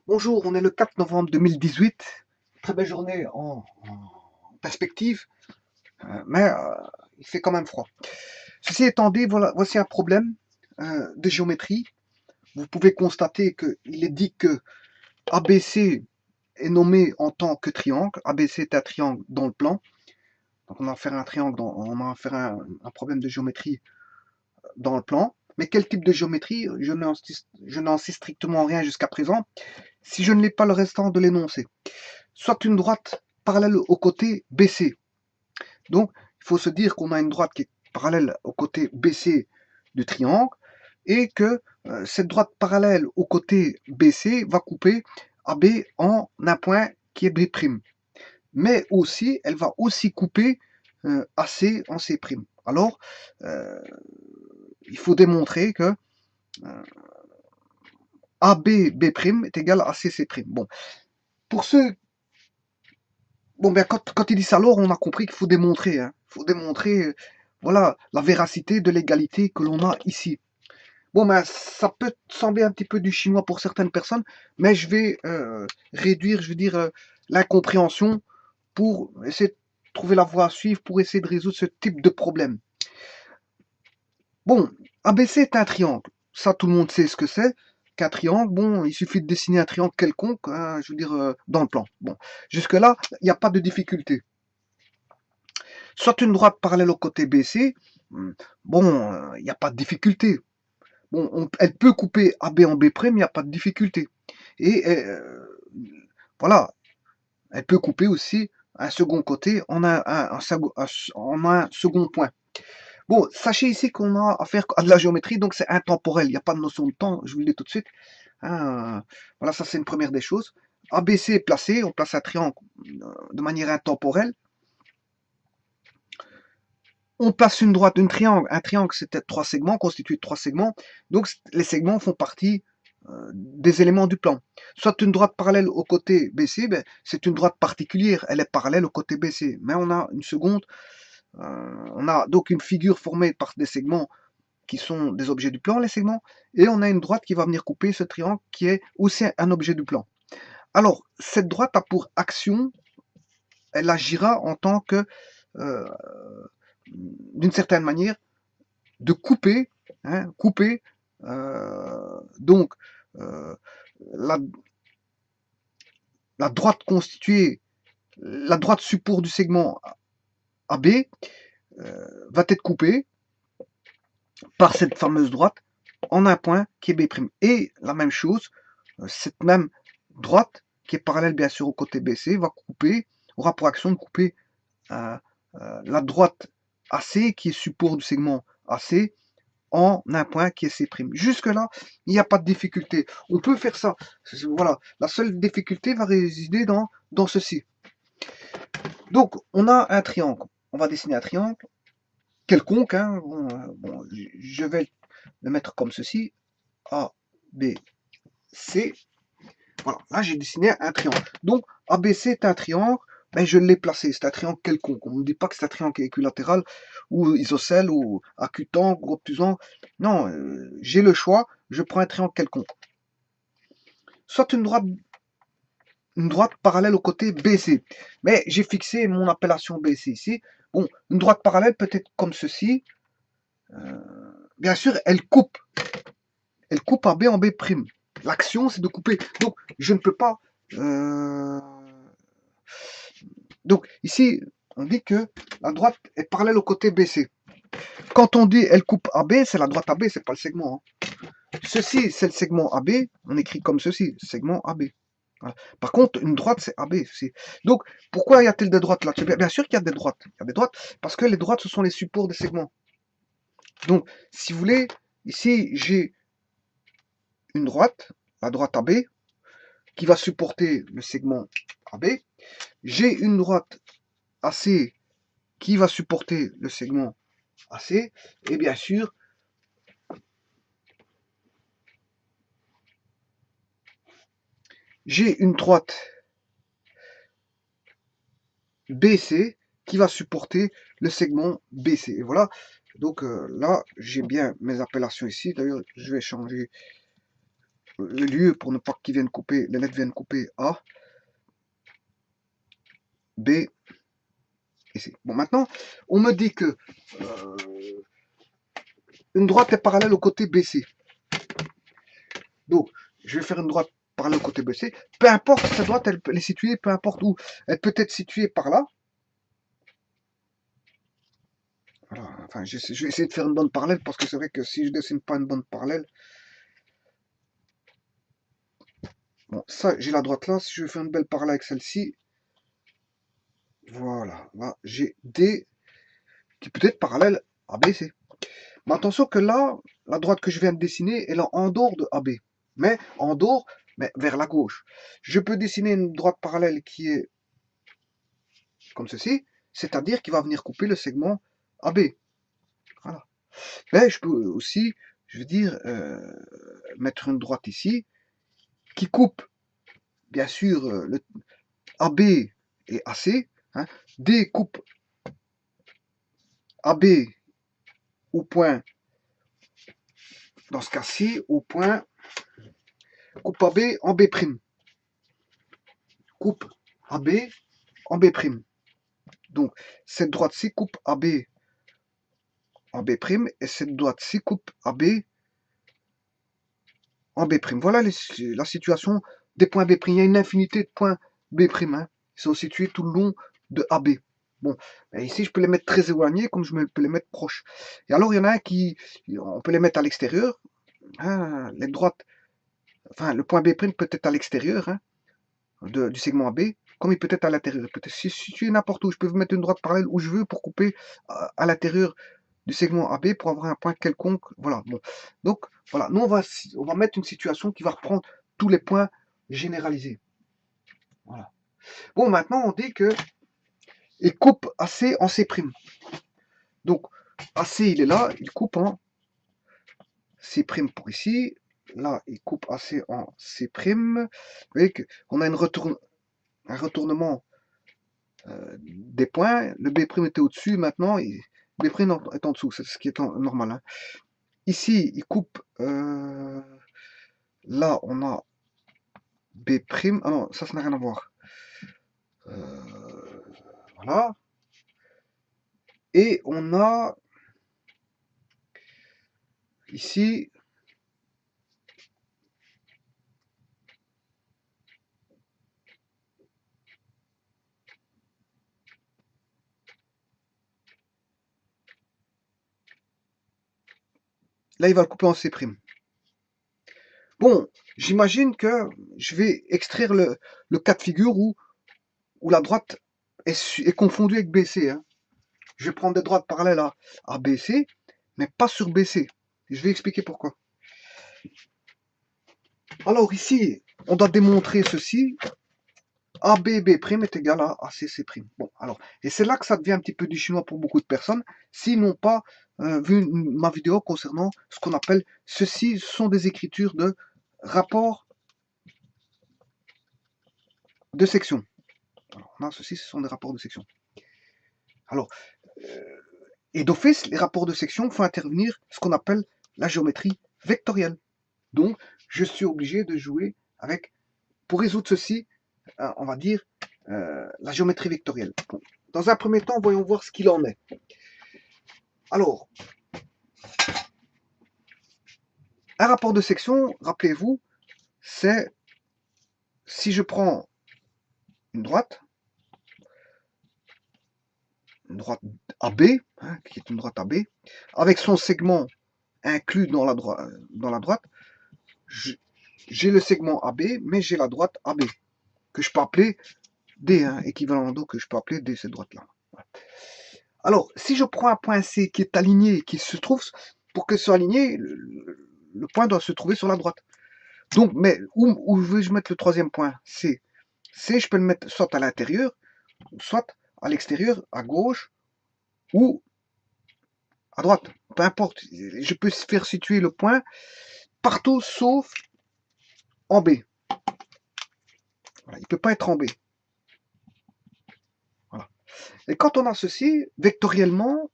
Bonjour, on est le 4 novembre 2018. Très belle journée en perspective, mais il fait quand même froid. Ceci étant dit, voilà, voici un problème de géométrie. Vous pouvez constater qu'il est dit que ABC est nommé en tant que triangle. ABC est un triangle dans le plan. Donc on va faire un triangle, on va faire un problème de géométrie dans le plan. Mais quel type de géométrie? Je n'en sais strictement rien jusqu'à présent, si je ne l'ai pas le restant de l'énoncé. Soit une droite parallèle au côté BC. Donc, il faut se dire qu'on a une droite qui est parallèle au côté BC du triangle et que cette droite parallèle au côté BC va couper AB en un point qui est B'. Mais aussi, elle va aussi couper AC en C'. Alors, euh, il faut démontrer que AB B' est égal à AC C'. Bon, pour ceux Bon, ben, quand il dit ça, alors on a compris qu'il faut démontrer. Hein. Il faut démontrer voilà, la véracité de l'égalité que l'on a ici. Bon, ben, ça peut sembler un petit peu du chinois pour certaines personnes, mais je vais réduire, je veux dire, l'incompréhension pour essayer de trouver la voie à suivre pour essayer de résoudre ce type de problème. Bon, ABC est un triangle. Ça, tout le monde sait ce que c'est qu'un triangle. Bon, il suffit de dessiner un triangle quelconque, hein, je veux dire, dans le plan. Bon, jusque-là, il n'y a pas de difficulté. Soit une droite parallèle au côté BC, bon, il n'y a pas de difficulté. Bon, elle peut couper AB en B', il n'y a pas de difficulté. Et voilà, elle peut couper aussi un second côté en un second point. Bon, sachez ici qu'on a affaire à de la géométrie, donc c'est intemporel, il n'y a pas de notion de temps, je vous le dis tout de suite. Hein, voilà, ça c'est une première des choses. ABC est placé, on place un triangle de manière intemporelle. On place une droite, un triangle. Un triangle, c'est trois segments, constitué de trois segments. Donc, les segments font partie des éléments du plan. Soit une droite parallèle au côté BC, ben, c'est une droite particulière. Elle est parallèle au côté BC. Mais on a une seconde. On a donc une figure formée par des segments qui sont des objets du plan, les segments. Et on a une droite qui va venir couper ce triangle qui est aussi un objet du plan. Alors, cette droite a pour action, elle agira en tant que euh, d'une certaine manière, de couper, hein, couper donc euh, la, la droite constituée, la droite support du segment AB va être coupée par cette fameuse droite en un point qui est B'. Et la même chose, cette même droite qui est parallèle bien sûr au côté BC va couper, aura pour action de couper la droite AC qui est support du segment AC en un point qui est C'. Jusque-là, il n'y a pas de difficulté. On peut faire ça. Voilà. La seule difficulté va résider dans ceci. Donc, on a un triangle. On va dessiner un triangle quelconque. Hein. Bon, je vais le mettre comme ceci. A, B, C. Voilà. Là, j'ai dessiné un triangle. Donc, ABC est un triangle. Ben, je l'ai placé. C'est un triangle quelconque. On ne dit pas que c'est un triangle équilatéral ou isocèle ou acutangle ou obtusangle. Non, j'ai le choix. Je prends un triangle quelconque. Soit une droite parallèle au côté BC. Mais j'ai fixé mon appellation BC ici. Bon, une droite parallèle peut être comme ceci. Bien sûr, elle coupe. Elle coupe AB en B'. L'action, c'est de couper. Donc, je ne peux pas... Donc, ici, on dit que la droite est parallèle au côté BC. Quand on dit elle coupe AB, c'est la droite AB, c'est pas le segment. Hein. Ceci, c'est le segment AB. On écrit comme ceci, segment AB. Voilà. Par contre, une droite, c'est AB. Donc, pourquoi y a-t-il des droites là? Bien sûr qu'il y a des droites. Il y a des droites parce que les droites, ce sont les supports des segments. Donc, si vous voulez, ici, j'ai une droite, la droite AB, qui va supporter le segment AB. J'ai une droite AC qui va supporter le segment AC. Et bien sûr, j'ai une droite BC qui va supporter le segment BC. Et voilà, donc là, j'ai bien mes appellations ici. D'ailleurs, je vais changer le lieu pour ne pas qu'ils viennent couper, les lettres viennent couper A, B et C. Bon, maintenant, on me dit que une droite est parallèle au côté BC. Donc, je vais faire une droite parallèle au côté BC. Peu importe cette droite, elle est située, peu importe où. Elle peut être située par là. Voilà. Enfin, je vais essayer de faire une bande parallèle parce que c'est vrai que si je dessine pas une bande parallèle, bon, ça, j'ai la droite là. Si je veux faire une belle parallèle avec celle-ci, voilà. Là, j'ai D qui peut être parallèle à BC. Mais attention que là, la droite que je viens de dessiner, elle est en dehors de AB. Mais en dehors, mais vers la gauche. Je peux dessiner une droite parallèle qui est comme ceci, c'est-à-dire qu'il va venir couper le segment AB. Voilà. Mais je peux aussi, je veux dire, mettre une droite ici, qui coupe, bien sûr, le AB et AC. Hein. D coupe AB au point, dans ce cas-ci, au point, coupe AB en B'. Coupe AB en B'. Donc, cette droite-ci coupe AB en B' et cette droite-ci coupe AB en B'. Voilà la situation des points B'. Il y a une infinité de points B'. Hein. Ils sont situés tout le long de AB. Bon, ici, je peux les mettre très éloignés comme je peux les mettre proches. Et alors, il y en a un qui, on peut les mettre à l'extérieur. Hein, les droites, enfin, le point B' peut être à l'extérieur hein, du segment AB, comme il peut être à l'intérieur. Il peut être situé n'importe où. Je peux vous mettre une droite parallèle où je veux pour couper à l'intérieur du segment AB pour avoir un point quelconque. Voilà. Bon. Donc, voilà. Nous, on va mettre une situation qui va reprendre tous les points généralisés. Voilà. Bon, maintenant, on dit que il coupe AC en C'. Donc, AC, il est là, il coupe en C' pour ici. Là, il coupe AC en C'. Vous voyez qu'on a un retournement des points. Le B' était au-dessus, maintenant, B' est en dessous. C'est ce qui est normal. Hein. Ici, il coupe. Là, on a B'. Ah non, ça n'a rien à voir. Voilà. Et on a ici là, il va le couper en C'. Bon, j'imagine que je vais extraire le cas de figure où la droite est confondue avec BC. Hein. Je vais prendre des droites parallèles à BC, mais pas sur BC. Je vais expliquer pourquoi. Alors ici, on doit démontrer ceci. ABB' est égal à ACC'. Bon, alors, et c'est là que ça devient un petit peu du chinois pour beaucoup de personnes, s'ils n'ont pas vu ma vidéo concernant ce qu'on appelle, ceci sont des écritures de rapport de section. Alors, là, ceci, ce sont des rapports de section. Alors, et d'office, les rapports de section font intervenir ce qu'on appelle la géométrie vectorielle. Donc, je suis obligé de jouer avec, pour résoudre ceci, on va dire, la géométrie vectorielle. Bon. Dans un premier temps, voyons voir ce qu'il en est. Alors, un rapport de section, rappelez-vous, c'est si je prends une droite AB, hein, qui est une droite AB, avec son segment inclus dans la droite, j'ai le segment AB, mais j'ai la droite AB, que je peux appeler D, hein, équivalent d'eau que je peux appeler D, cette droite-là. Alors, si je prends un point C qui est aligné, qui se trouve, pour que ce soit aligné, le point doit se trouver sur la droite. Donc, mais où veux-je mettre le troisième point C? C, je peux le mettre soit à l'intérieur, soit à l'extérieur, à gauche, ou à droite. Peu importe. Je peux faire situer le point partout sauf en B. Voilà, il ne peut pas être en B. Voilà. Et quand on a ceci, vectoriellement,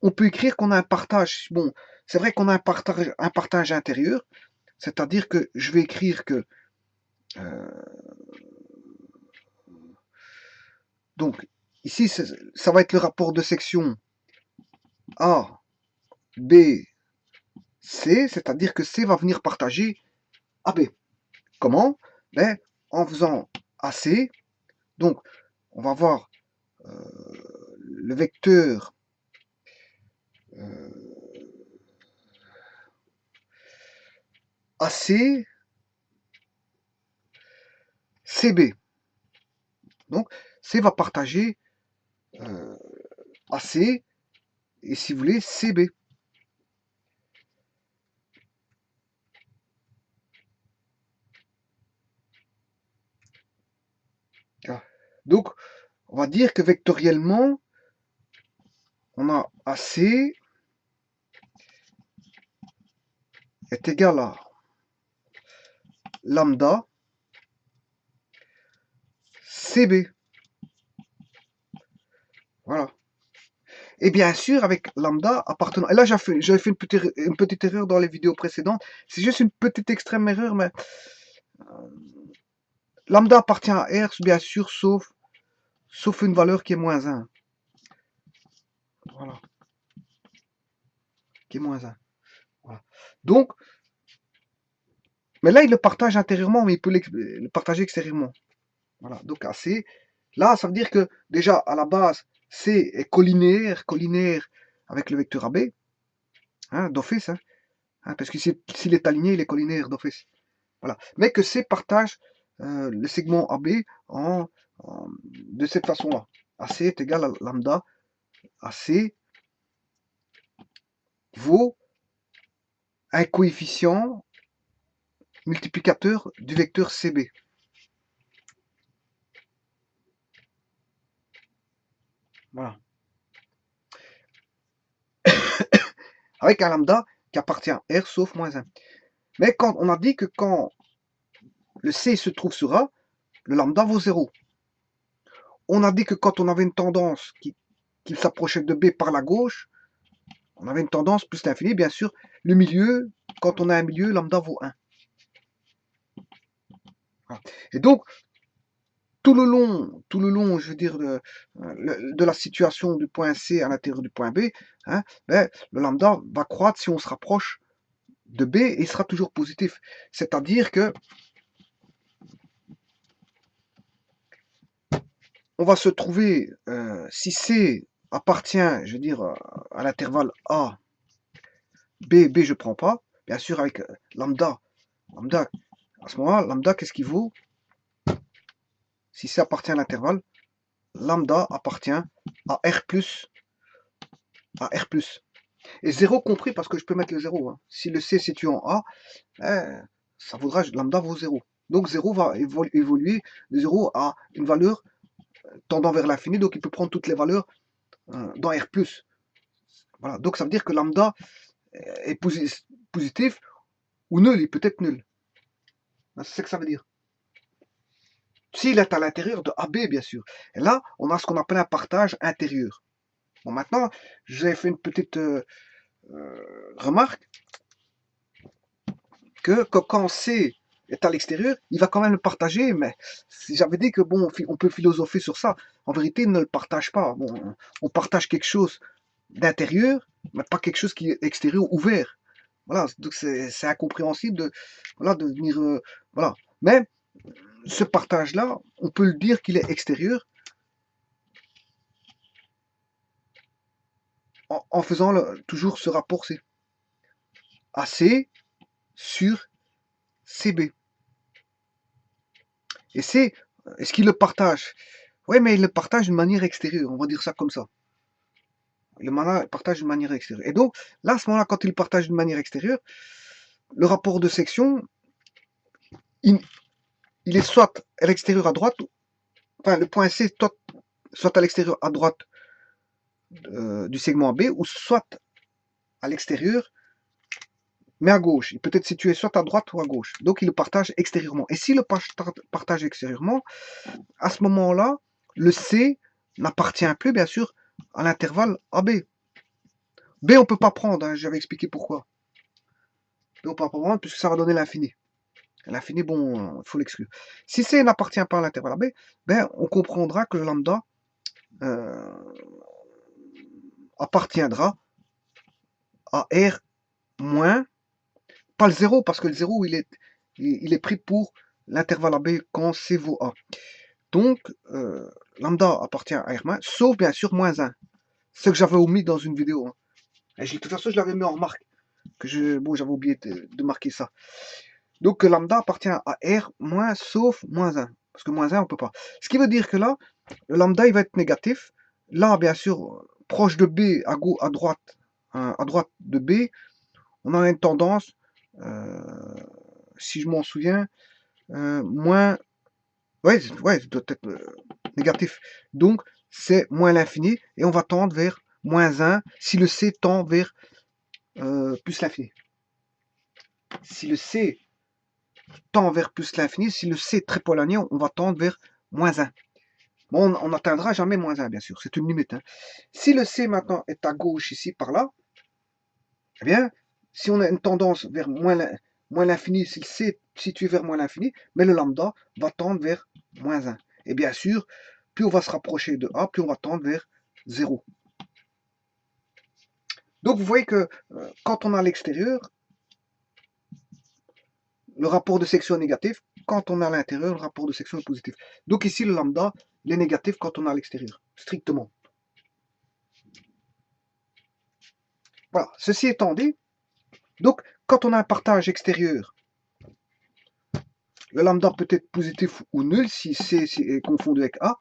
on peut écrire qu'on a un partage. Bon, c'est vrai qu'on a un partage intérieur. C'est-à-dire que je vais écrire que euh, donc ici ça va être le rapport de section A, B, C, c'est-à-dire que C va venir partager AB. Comment? Ben, en faisant AC, donc on va voir le vecteur AC, CB. Donc C va partager AC et si vous voulez CB. Donc on va dire que vectoriellement on a AC est égal à lambda CB. Voilà. Et bien sûr, avec lambda appartenant. Et là, j'avais fait une petite erreur dans les vidéos précédentes. C'est juste une petite extrême erreur, mais lambda appartient à R, bien sûr, sauf une valeur qui est moins 1. Voilà. Qui est moins 1. Voilà. Donc, mais là, il le partage intérieurement, mais il peut le partager extérieurement. Voilà. Donc, AC. Là, ça veut dire que déjà, à la base, C est collinaire avec le vecteur AB, hein, d'office, parce que s'il est aligné, il est collinaire d'office. Voilà. Mais que C partage le segment AB de cette façon-là. AC est égal à lambda. AC vaut un coefficient multiplicateur du vecteur CB. Voilà. Avec un lambda qui appartient à R sauf moins 1. Mais quand on a dit que quand le C se trouve sur A, le lambda vaut 0. On a dit que quand on avait une tendance qui s'approchait de B par la gauche, on avait une tendance plus l'infini, bien sûr. Le milieu, quand on a un milieu, lambda vaut 1. Voilà. Et donc, tout le long, je veux dire, de la situation du point C à l'intérieur du point B, hein, ben, le lambda va croître si on se rapproche de B et il sera toujours positif. C'est-à-dire que on va se trouver, si C appartient, je veux dire, à l'intervalle A, B je prends pas, bien sûr avec lambda, à ce moment-là, lambda, qu'est-ce qu'il vaut? Si C appartient à l'intervalle, lambda appartient à R+, Et 0 compris parce que je peux mettre le 0. Hein. Si le C est situé en A, ça vaudra, lambda vaut 0. Donc 0 va évoluer de 0 à une valeur tendant vers l'infini, donc il peut prendre toutes les valeurs dans R+. Voilà. Donc ça veut dire que lambda est positif ou nul, il peut être nul. C'est ce que ça veut dire. S'il est à l'intérieur de AB, bien sûr. Et là, on a ce qu'on appelle un partage intérieur. Bon, maintenant, j'ai fait une petite remarque que quand C est à l'extérieur, il va quand même le partager, mais si j'avais dit que bon, on peut philosopher sur ça, en vérité, il ne le partage pas. Bon, on partage quelque chose d'intérieur, mais pas quelque chose qui est extérieur, ouvert. Voilà, donc c'est incompréhensible de venir, voilà. Mais ce partage-là, on peut le dire qu'il est extérieur en faisant toujours ce rapport C. AC sur CB. Et c'est, est-ce qu'il le partage? Oui, mais il le partage d'une manière extérieure, on va dire ça comme ça. Il le partage d'une manière extérieure. Et donc, là, à ce moment-là, quand il le partage d'une manière extérieure, le rapport de section, il est soit à l'extérieur à droite, enfin, le point C, soit à l'extérieur à droite du segment AB, ou soit à l'extérieur, mais à gauche. Il peut être situé soit à droite ou à gauche. Donc, il le partage extérieurement. Et s'il le partage extérieurement, à ce moment-là, le C n'appartient plus, bien sûr, à l'intervalle AB. B, on ne peut pas prendre, hein, j'avais expliqué pourquoi. Donc pas probablement, puisque ça va donner l'infini. L'infini, bon, il faut l'exclure. Si C n'appartient pas à l'intervalle AB, ben, on comprendra que le lambda appartiendra à R moins, pas le 0, parce que le 0, il est pris pour l'intervalle AB quand C vaut A. Donc, lambda appartient à R-, sauf bien sûr moins 1. Ce que j'avais omis dans une vidéo. Hein. Et de toute façon, je l'avais mis en remarque. Bon, j'avais oublié de marquer ça. Donc, lambda appartient à R moins sauf moins 1. Parce que moins 1, on ne peut pas. Ce qui veut dire que là, le lambda, il va être négatif. Là, bien sûr, proche de B, à droite de B, on a une tendance, si je m'en souviens, moins... Ouais, ça doit être négatif. Donc, c'est moins l'infini. Et on va tendre vers moins 1 si le C tend vers plus l'infini. Si le C tend vers plus l'infini, si le C est très polaré, on va tendre vers moins 1. Bon, on n'atteindra jamais moins 1, bien sûr. C'est une limite. Hein. Si le C maintenant est à gauche ici, par là, eh bien, si on a une tendance vers moins l'infini, si le C est situé vers moins l'infini, mais le lambda va tendre vers moins 1. Et bien sûr, plus on va se rapprocher de A, plus on va tendre vers 0. Donc vous voyez que quand on est à l'extérieur, le rapport de section est négatif. Quand on est à l'intérieur, le rapport de section est positif. Donc ici, le lambda, il est négatif quand on est à l'extérieur, strictement. Voilà, ceci étant dit, donc quand on a un partage extérieur, le lambda peut être positif ou nul si C est confondu avec A.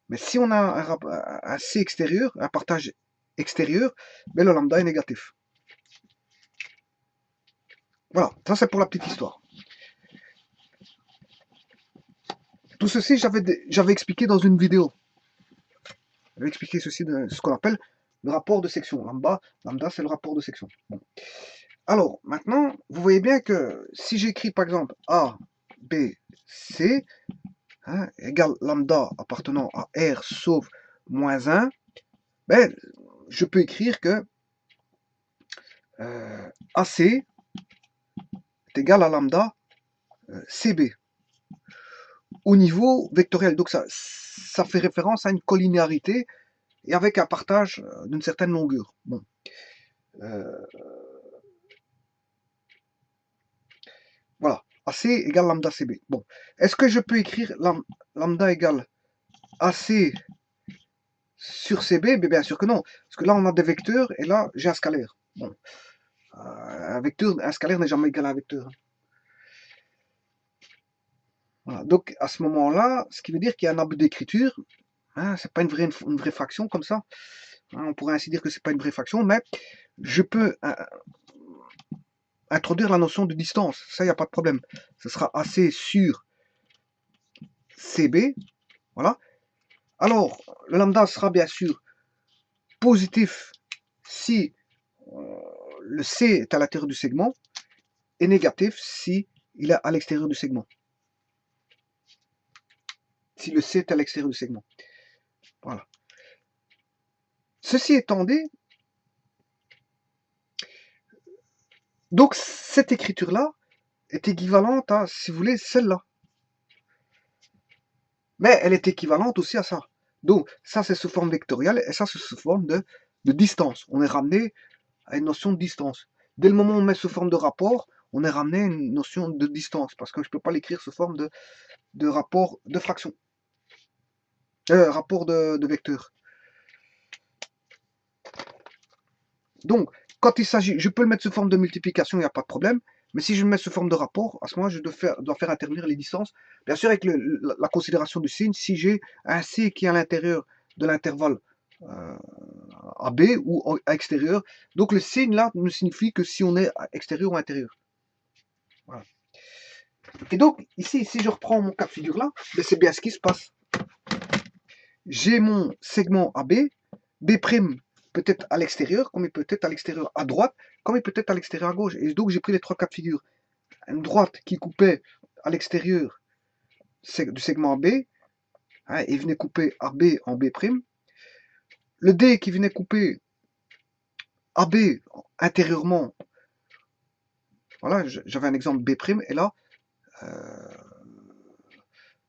Mais si on a un C extérieur, un partage extérieur, ben le lambda est négatif. Voilà, ça c'est pour la petite histoire. Tout ceci, j'avais expliqué dans une vidéo. J'avais expliqué ceci de ce qu'on appelle le rapport de section. Lambda c'est le rapport de section. Bon. Alors, maintenant, vous voyez bien que si j'écris par exemple A, B, C, hein, égale lambda appartenant à R sauf moins 1, ben, je peux écrire que AC est égal à lambda CB au niveau vectoriel. Donc ça fait référence à une collinéarité et avec un partage d'une certaine longueur. Bon. Voilà. AC égale lambda CB. Bon. Est-ce que je peux écrire lambda égale AC sur CB? Mais bien sûr que non. Parce que là, on a des vecteurs et là, j'ai un scalaire. Bon. Un scalaire n'est jamais égal à un vecteur. Voilà. Donc, à ce moment-là, ce qui veut dire qu'il y a un abus d'écriture. Hein, c'est pas une vraie fraction comme ça. Hein, on pourrait ainsi dire que c'est pas une vraie fraction, mais je peux introduire la notion de distance. Ça, il n'y a pas de problème. Ce sera AC sur CB. Voilà. Alors, le lambda sera bien sûr positif si le C est à l'intérieur du segment et négatif si il est à l'extérieur du segment. Si le C est à l'extérieur du segment. Voilà. Ceci étant dit, donc cette écriture-là est équivalente à, si vous voulez, celle-là. Mais elle est équivalente aussi à ça. Donc ça c'est sous forme vectorielle et ça c'est sous forme de distance. On est ramené à une notion de distance. Dès le moment où on met sous forme de rapport, on est ramené à une notion de distance parce que je ne peux pas l'écrire sous forme de rapport de fraction. Rapport de vecteur. Donc, quand il s'agit, je peux le mettre sous forme de multiplication, il n'y a pas de problème. Mais si je le mets sous forme de rapport, à ce moment-là, je dois faire intervenir les distances. Bien sûr, avec la considération du signe, si j'ai un C qui est à l'intérieur de l'intervalle AB ou à extérieur, donc le signe là ne signifie que si on est à extérieur ou à intérieur. Voilà. Et donc, ici, si je reprends mon cas de figure là, ben c'est bien ce qui se passe. J'ai mon segment AB, B' peut être à l'extérieur, comme il peut être à l'extérieur à droite, comme il peut être à l'extérieur à gauche. Et donc j'ai pris les trois cas de figure. Une droite qui coupait à l'extérieur du segment AB, hein, et venait couper AB en B'. Le D qui venait couper AB intérieurement Voilà, j'avais un exemple B', et là,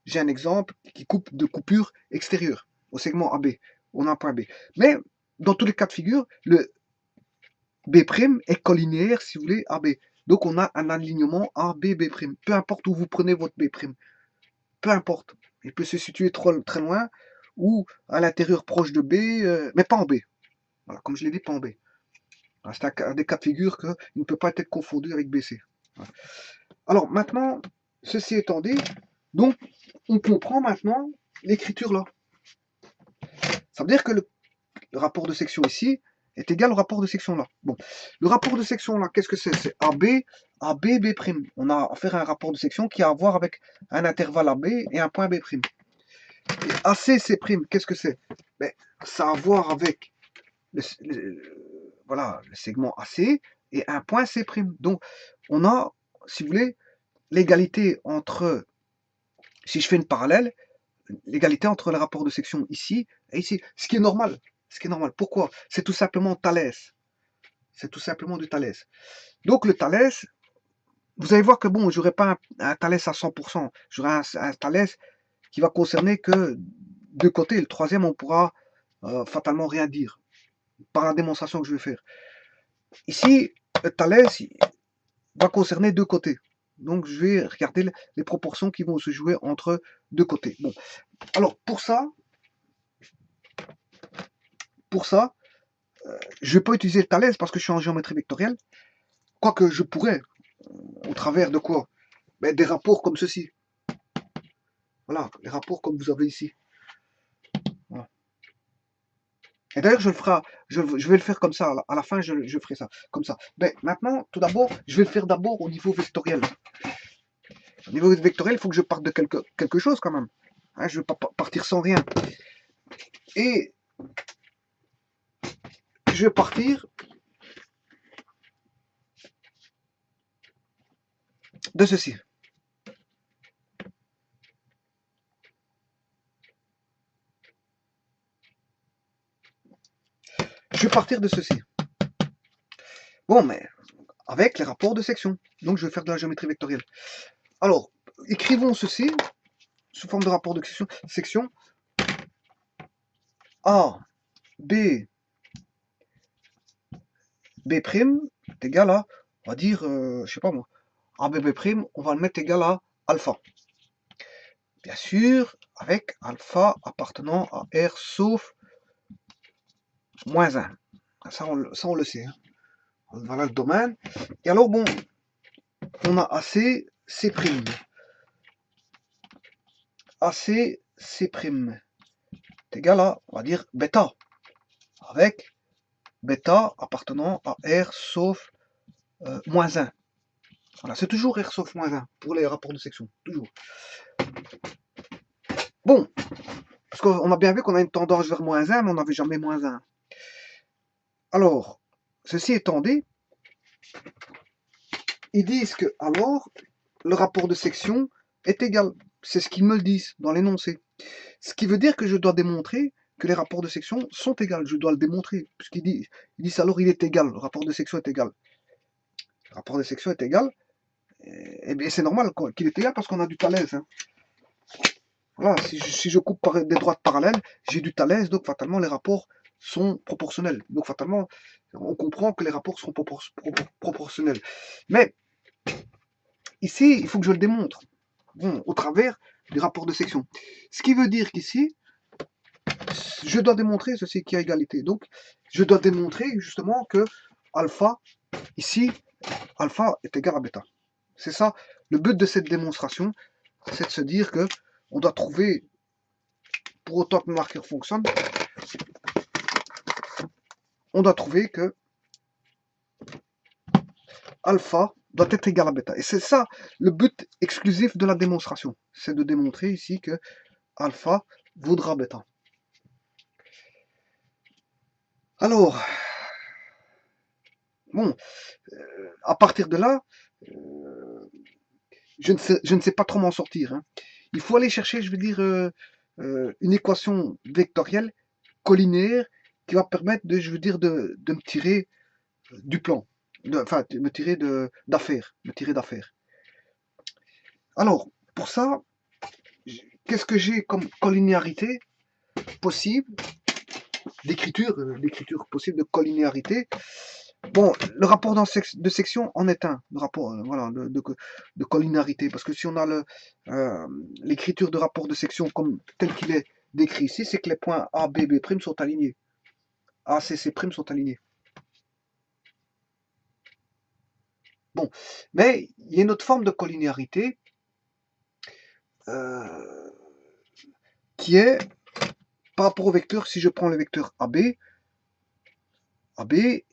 j'ai un exemple qui coupe de coupure extérieure au segment AB. On a un point B. Mais dans tous les cas de figure, le B' est collinéaire, si vous voulez, à B. Donc on a un alignement A, B, B'. Peu importe où vous prenez votre B'. Peu importe. Il peut se situer très loin ou à l'intérieur proche de B, mais pas en B. Voilà, comme je l'ai dit, pas en B. C'est un des cas de figure qu'il ne peut pas être confondu avec BC. Voilà. Alors maintenant, ceci étant dit, donc on comprend maintenant l'écriture là. Ça veut dire que le rapport de section ici est égal au rapport de section là. Bon, le rapport de section là, qu'est-ce que c'est? C'est AB, AB, B'. On a affaire à un rapport de section qui a à voir avec un intervalle AB et un point B'. Et AC, C', qu'est-ce que c'est? Ben, ça a à voir avec voilà, le segment AC et un point C'. Donc, on a, si vous voulez, l'égalité entre, si je fais une parallèle, l'égalité entre le rapport de section ici et ici, ce qui est normal. Ce qui est normal. Pourquoi? C'est tout simplement Thalès. C'est tout simplement du Thalès. Donc le Thalès, vous allez voir que bon, j'aurai pas un Thalès à 100%. J'aurai un Thalès qui va concerner que deux côtés. Le troisième, on pourra fatalement rien dire par la démonstration que je vais faire. Ici, le Thalès va concerner deux côtés. Donc je vais regarder les proportions qui vont se jouer entre deux côtés. Bon, alors pour ça, je ne vais pas utiliser le Thalès parce que je suis en géométrie vectorielle. Quoique je pourrais, au travers de quoi? Ben, des rapports comme ceci. Voilà, les rapports comme vous avez ici. Voilà. Et d'ailleurs, je vais le faire comme ça. À la fin, je ferai ça. Comme ça. Ben, maintenant, tout d'abord, je vais le faire d'abord au niveau vectoriel. Au niveau vectoriel, il faut que je parte de quelque chose quand même. Hein, je ne vais pas partir sans rien. Et je vais partir de ceci. Je vais partir de ceci. Bon, mais avec les rapports de section. Donc, je vais faire de la géométrie vectorielle. Alors, écrivons ceci sous forme de rapport de section. A, B, B' est égal à, on va dire, je sais pas moi, AB', on va le mettre égal à alpha. Bien sûr, avec alpha appartenant à R sauf moins 1. Ça, on le sait. Hein. Voilà le domaine. Et alors, bon, on a AC, C'. AC, C' est égal à, on va dire, bêta. Avec bêta appartenant à R sauf moins 1. Voilà, c'est toujours R sauf moins 1 pour les rapports de section. Toujours. Bon, parce qu'on a bien vu qu'on a une tendance vers moins 1, mais on n'avait jamais moins 1. Alors, ceci étant dit, ils disent que alors le rapport de section est égal. C'est ce qu'ils me le disent dans l'énoncé. Ce qui veut dire que je dois démontrer que les rapports de section sont égaux. Je dois le démontrer. Puisqu'ils disent alors il est égal, le rapport de section est égal. Le rapport de section est égal. Et bien c'est normal qu'il est égal parce qu'on a du Thalès. Hein. Voilà, si je coupe par des droites parallèles, j'ai du Thalès, donc fatalement les rapports sont proportionnels. Donc fatalement, on comprend que les rapports sont proportionnels. Mais ici, il faut que je le démontre. Bon, au travers du rapport de section. Ce qui veut dire qu'ici, je dois démontrer ceci qui a égalité. Donc, je dois démontrer justement que alpha, ici, alpha est égal à bêta. C'est ça, le but de cette démonstration, c'est de se dire que on doit trouver, pour autant que le marqueur fonctionne, on doit trouver que alpha doit être égal à bêta. Et c'est ça le but exclusif de la démonstration. C'est de démontrer ici que alpha vaudra bêta. Alors, bon, à partir de là, je ne sais pas trop m'en sortir. Hein. Il faut aller chercher, je veux dire, une équation vectorielle collinéaire qui va permettre de, je veux dire, de me tirer du plan. enfin, me tirer d'affaire, me tirer d'affaire. Alors, pour ça, qu'est-ce que j'ai comme collinéarité possible d'écriture possible de collinéarité? Bon, le rapport de section en est un, le rapport voilà, de collinéarité, parce que si on a l'écriture de rapport de section comme tel qu'il est décrit ici, c'est que les points A, B, B' sont alignés. A, C, C' sont alignés. Bon, mais il y a une autre forme de collinéarité qui est par rapport au vecteur, si je prends le vecteur AB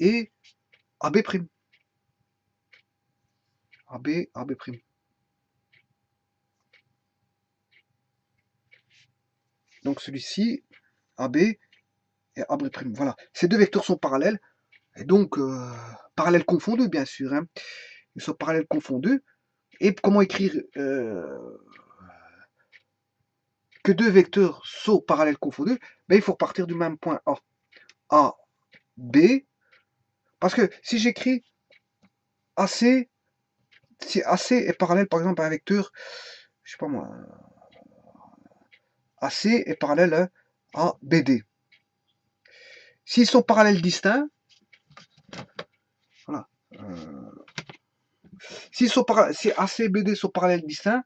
et AB'. AB, AB'. Donc celui-ci, AB et AB'. Voilà. Ces deux vecteurs sont parallèles, et donc parallèles confondus, bien sûr. Hein. Ils sont parallèles confondus. Et comment écrire que deux vecteurs sont parallèles confondus? Ben, il faut partir du même point A. A, B. Parce que si j'écris AC, si AC est parallèle, par exemple, à un vecteur, je sais pas moi, AC est parallèle à BD. S'ils sont parallèles distincts, voilà. Si AC et BD sont parallèles distincts,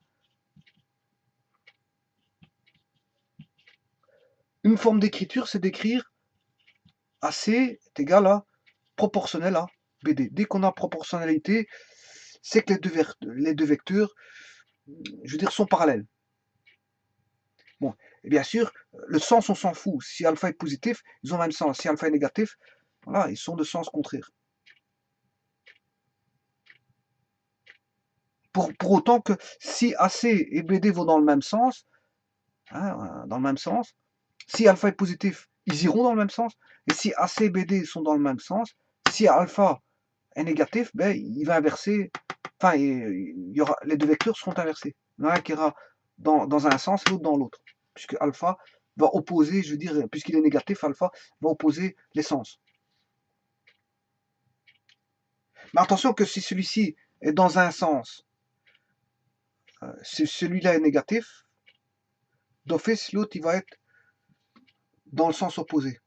une forme d'écriture, c'est d'écrire AC est égal à proportionnel à BD. Dès qu'on a proportionnalité, c'est que les deux vecteurs, je veux dire, sont parallèles. Bon, et bien sûr, le sens, on s'en fout. Si alpha est positif, ils ont le même sens. Si alpha est négatif, voilà, ils sont de sens contraire. Pour autant que si AC et BD vont dans le même sens, hein, dans le même sens, si alpha est positif, ils iront dans le même sens. Et si AC et BD sont dans le même sens, si alpha est négatif, ben, il va inverser. Enfin, les deux vecteurs seront inversés. Il y en a un qui ira dans un sens et l'autre dans l'autre. Puisque alpha va opposer, je veux dire, puisqu'il est négatif, alpha va opposer les sens. Mais attention que si celui-ci est dans un sens, si celui-là est négatif, d'office, l'autre, il va être dans le sens opposé.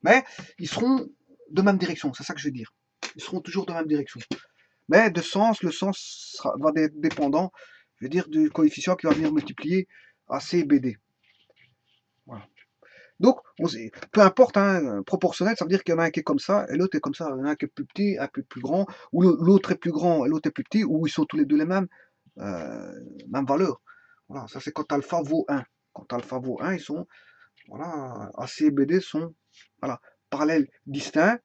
Mais ils seront de même direction, c'est ça que je veux dire. Ils seront toujours de même direction. Mais de sens, le sens va être dépendant, je veux dire, du coefficient qui va venir multiplier AC et BD. Voilà. Donc, peu importe, hein, proportionnel, ça veut dire qu'il y en a un qui est comme ça, et l'autre est comme ça. Il y en a un qui est plus petit, un peu plus grand, ou l'autre est plus grand et l'autre est plus petit, ou ils sont tous les deux les mêmes, même valeur. Voilà, ça c'est quand alpha vaut 1. Quand alpha vaut 1, ils sont, voilà, AC et BD sont, voilà, parallèles distincts,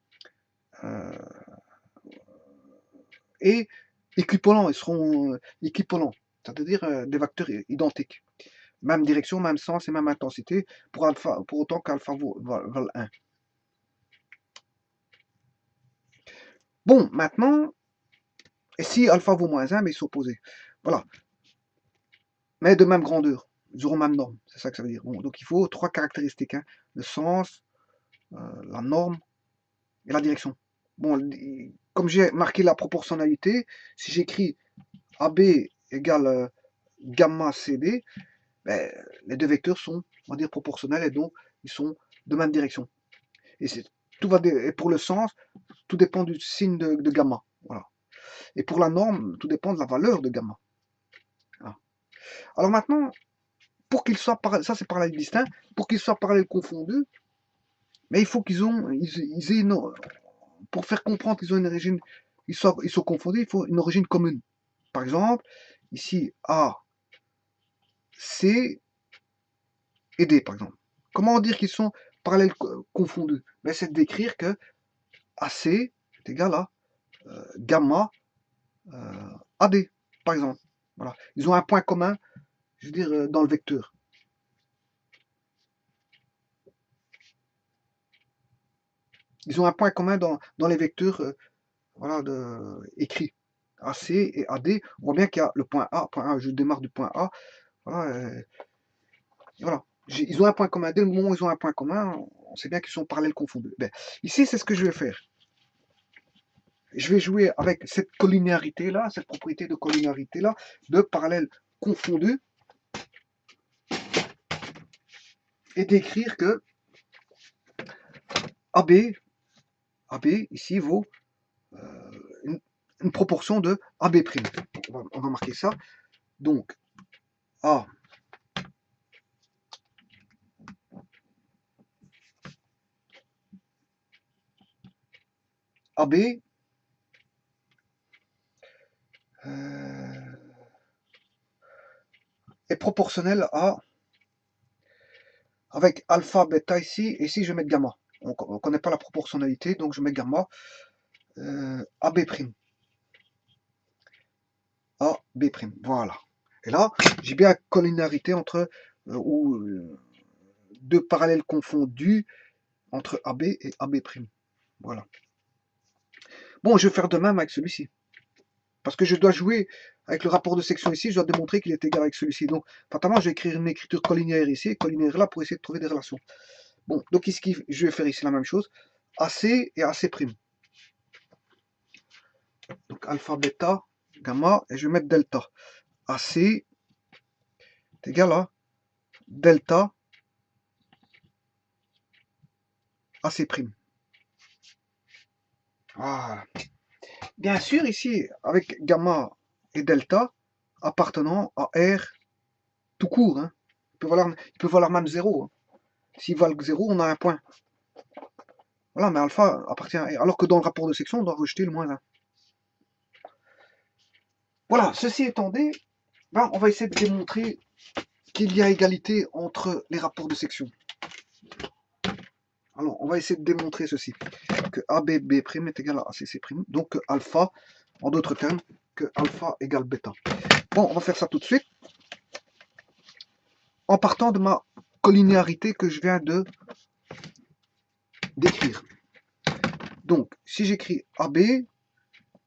et équivalents, ils seront équivalents, c'est-à-dire des vecteurs identiques. Même direction, même sens et même intensité, pour autant qu'alpha vaut 1. Bon, maintenant, et si alpha vaut moins 1, mais ils sont opposés. Voilà. Mais de même grandeur. Ils auront même norme. C'est ça que ça veut dire. Bon, donc il faut trois caractéristiques. Hein. Le sens, la norme et la direction. Bon, comme j'ai marqué la proportionnalité, si j'écris AB égale gamma CD, ben, les deux vecteurs sont, on va dire, proportionnels et donc ils sont de même direction. Et et pour le sens, tout dépend du signe de gamma. Voilà. Et pour la norme, tout dépend de la valeur de gamma. Voilà. Alors maintenant, pour qu'ils soient parallèles, ça c'est parallèle distinct, pour qu'ils soient parallèles confondus, mais il faut qu'ils aient pour faire comprendre qu'ils ont une origine, ils sont confondus, il faut une origine commune. Par exemple, ici A, C et D, par exemple. Comment dire qu'ils sont parallèles confondus? Ben, c'est d'écrire que AC est égal à gamma AD, par exemple. Voilà. Ils ont un point commun, je veux dire, dans le vecteur. Ils ont un point commun dans les vecteurs voilà, écrits. AC et AD. On voit bien qu'il y a le point A, je démarre du point A. Voilà, voilà. Ils ont un point commun. Dès le moment où ils ont un point commun, on sait bien qu'ils sont parallèles confondus. Ben, ici, c'est ce que je vais faire. je vais jouer avec cette collinéarité-là, cette propriété de collinéarité-là, de parallèle confondu, et d'écrire que AB, AB ici vaut une proportion de AB'. On va marquer ça. Donc, A AB est proportionnel à, avec alpha, bêta ici, et ici je vais mettre gamma. On ne connaît pas la proportionnalité, donc je mets gamma, AB'. AB', voilà. Et là, j'ai bien la collinéarité entre, deux parallèles confondus entre AB et AB'. Voilà. Bon, je vais faire de même avec celui-ci. Parce que je dois jouer avec le rapport de section ici, je dois démontrer qu'il est égal avec celui-ci. Donc, fatalement, je vais écrire une écriture collinéaire ici et collinéaire là pour essayer de trouver des relations. Bon, donc ici, je vais faire ici la même chose. AC et AC'. Donc, alpha, bêta, gamma, et je vais mettre delta. AC est égal à delta AC'. Voilà. Bien sûr, ici, avec gamma et delta appartenant à R tout court. Hein. Il peut valoir même 0. Hein. S'il valent 0, on a un point. Voilà, mais alpha appartient à R. Alors que dans le rapport de section, on doit rejeter le moins 1. Voilà, ceci étant dit, ben, on va essayer de démontrer qu'il y a égalité entre les rapports de section. Alors, on va essayer de démontrer ceci, que ABB' est égal à ACC', donc que alpha, en d'autres termes, que alpha égale bêta. Bon, on va faire ça tout de suite, en partant de ma collinéarité que je viens de d'écrire. Donc, si j'écris AB est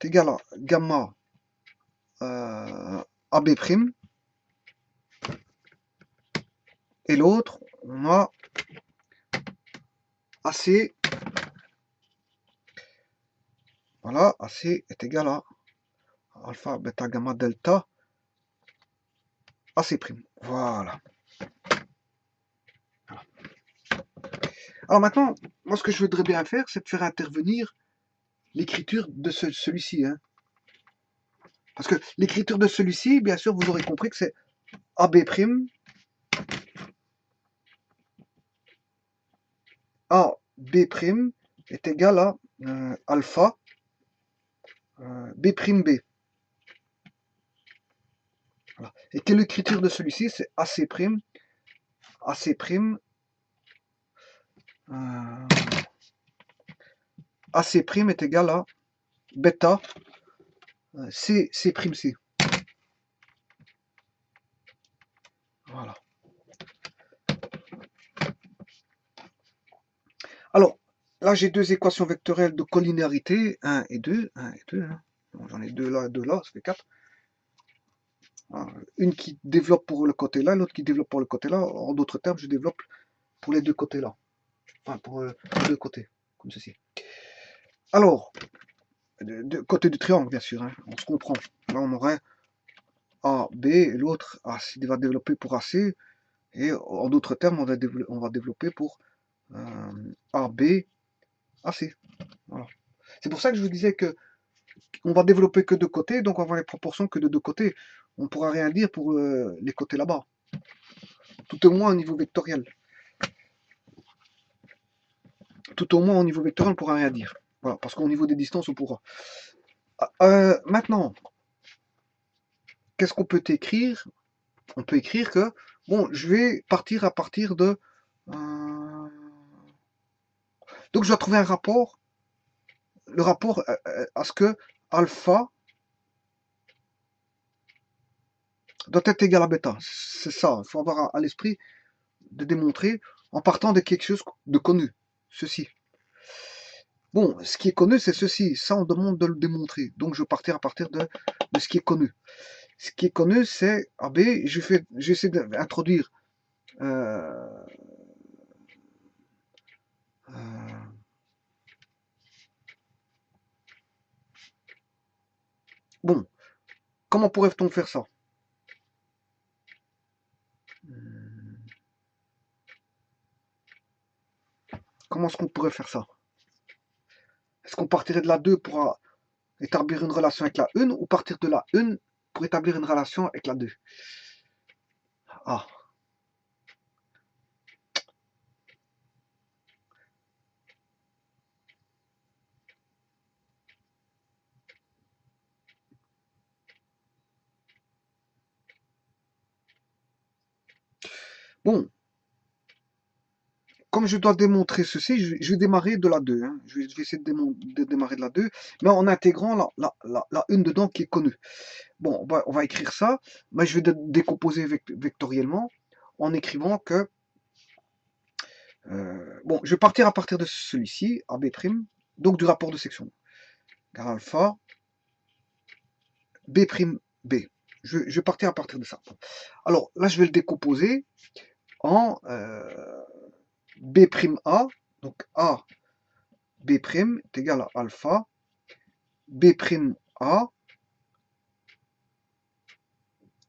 égal à gamma AB', et l'autre, on a AC, voilà, AC est égal à alpha, bêta, gamma, delta, AC'. Voilà. Alors maintenant, moi ce que je voudrais bien faire, c'est de faire intervenir l'écriture de celui-ci. Hein. Parce que l'écriture de celui-ci, bien sûr, vous aurez compris que c'est AB', AB' est égal à alpha B'B. Voilà. Et quelle l'écriture de celui-ci, c'est AC', AC', AC' est égal à bêta C', C', C. Voilà. Alors, là, j'ai deux équations vectorielles de collinéarité, 1 et 2. 1 et 2. Hein. Bon, j'en ai deux là, ça fait 4. Voilà. Une qui développe pour le côté là, l'autre qui développe pour le côté là. En d'autres termes, je développe pour les deux côtés là. Enfin, pour les deux côtés, comme ceci. Alors, de côté du triangle, bien sûr, hein, on se comprend. Là, on aurait A, B, et l'autre va développer pour AC. Et en d'autres termes, on va développer pour AB, AC. Voilà. C'est pour ça que je vous disais que on va développer que de côtés, donc on va avoir les proportions que de deux côtés. On ne pourra rien dire pour les côtés là-bas. Tout au moins au niveau vectoriel. Tout au moins au niveau vectoriel, on ne pourra rien dire. Voilà, parce qu'au niveau des distances, on pourra. Maintenant, qu'est-ce qu'on peut écrire? On peut écrire que, bon, je vais partir à partir de... donc je dois trouver un rapport, le rapport à ce que alpha doit être égal à bêta. C'est ça, il faut avoir à l'esprit de démontrer en partant de quelque chose de connu, ceci. Bon, ce qui est connu, c'est ceci. Ça, on demande de le démontrer. Donc, je vais partir à partir de ce qui est connu. Ce qui est connu, c'est AB. J'essaie d'introduire Bon, comment pourrait-on faire ça? Comment est-ce qu'on pourrait faire ça? Est-ce qu'on partirait de la 2 pour établir une relation avec la 1 ou partir de la 1 pour établir une relation avec la 2? Ah, bon, comme je dois démontrer ceci, je vais démarrer de la 2. Hein. Je vais essayer de démarrer de la 2, mais en intégrant la 1 dedans qui est connue. Bon, on va écrire ça, mais je vais décomposer vectoriellement en écrivant que... bon, je vais partir à partir de celui-ci, AB', donc du rapport de section. Car alpha, B', B. Je vais partir à partir de ça. Alors là, je vais le décomposer en B'A, donc A, B' est égal à alpha, B'A.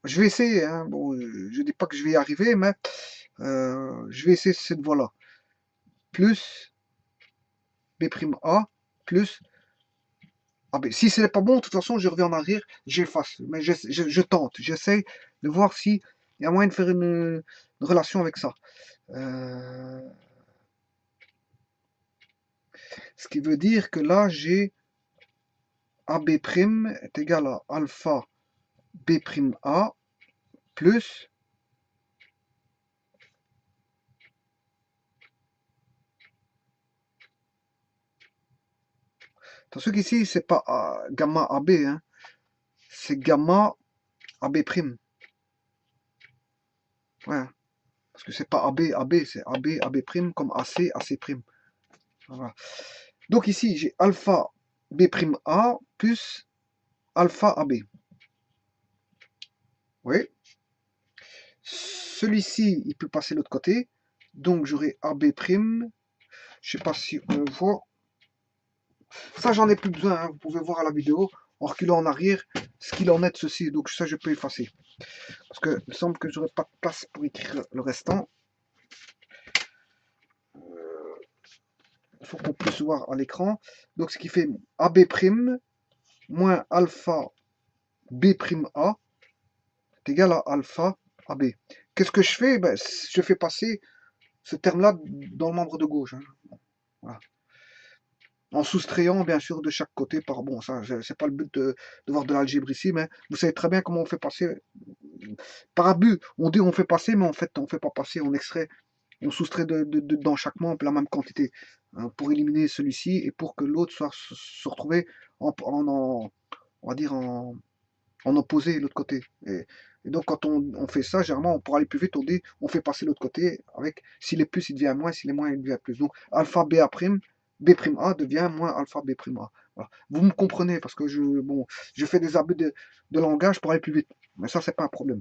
Je vais essayer, hein. Bon, je ne dis pas que je vais y arriver, mais je vais essayer cette voie-là. Plus B'A, plus AB. Si ce n'est pas bon, de toute façon, je reviens en arrière, j'efface. Mais je tente, j'essaye de voir s'il y a moyen de faire une relation avec ça. Ce qui veut dire que là, j'ai AB' est égal à alpha B'A plus attention qu'ici, c'est pas gamma AB, hein, c'est gamma AB'. Ouais, parce que c'est pas AB, c'est AB' comme AC'. Voilà. Donc ici, j'ai alpha B'A plus alpha AB. Oui. Celui-ci, il peut passer de l'autre côté. Donc j'aurai AB'. Je sais pas si on voit. Ça, j'en ai plus besoin. Hein. Vous pouvez voir à la vidéo, en reculant en arrière, ce qu'il en est de ceci. Donc ça, je peux effacer. Parce que il me semble que j'aurai pas de place pour écrire le restant. Il faut qu'on puisse voir à l'écran. Donc ce qui fait AB' moins alpha B'A est égal à alpha AB. Qu'est-ce que je fais? Ben, je fais passer ce terme-là dans le membre de gauche. Hein. Voilà. En soustrayant bien sûr de chaque côté par bon, ça c'est pas le but de voir de l'algèbre ici, mais vous savez très bien comment on fait passer par abus. On dit on fait passer, mais en fait on fait pas passer, on extrait, on soustrait dans chaque membre la même quantité hein, pour éliminer celui-ci et pour que l'autre soit se retrouver on va dire en opposé de l'autre côté. Et donc quand on fait ça, généralement pour aller plus vite, on dit on fait passer l'autre côté avec s'il est plus, il devient moins, s'il est moins, il devient plus. Donc alpha BA', B'A devient moins alpha B'A. Voilà. Vous me comprenez parce que je fais des abus de langage pour aller plus vite. Mais ça, c'est pas un problème.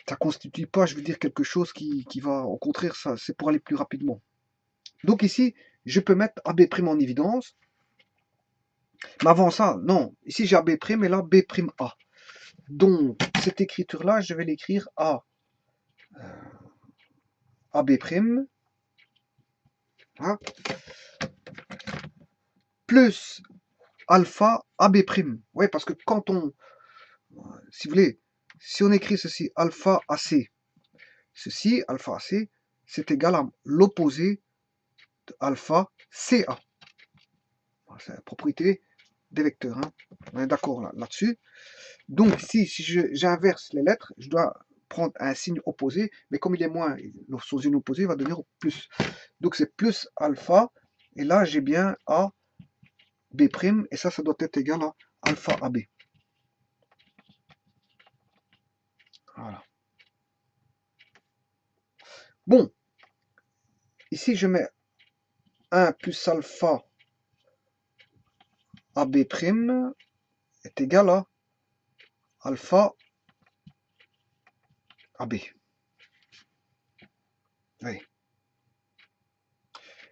Ça constitue pas, je veux dire, quelque chose qui va, au contraire, ça, c'est pour aller plus rapidement. Donc ici, je peux mettre AB' en évidence. Mais avant ça, non. Ici, j'ai AB' et là, B'A. Donc, cette écriture-là, je vais l'écrire AB', hein, plus alpha AB'. Oui, parce que quand on, si vous voulez, si on écrit ceci, alpha AC, ceci, alpha AC, c'est égal à l'opposé de alpha CA. C'est la propriété des vecteurs. Hein. On est d'accord là-dessus. Donc, si j'inverse les lettres, je dois prendre un signe opposé, mais comme il est moins, son signe opposé va devenir plus. Donc, c'est plus alpha, et là, j'ai bien A, B', et ça doit être égal à alpha AB. Voilà. Bon, ici, je mets 1 plus alpha AB' est égal à alpha AB. Oui.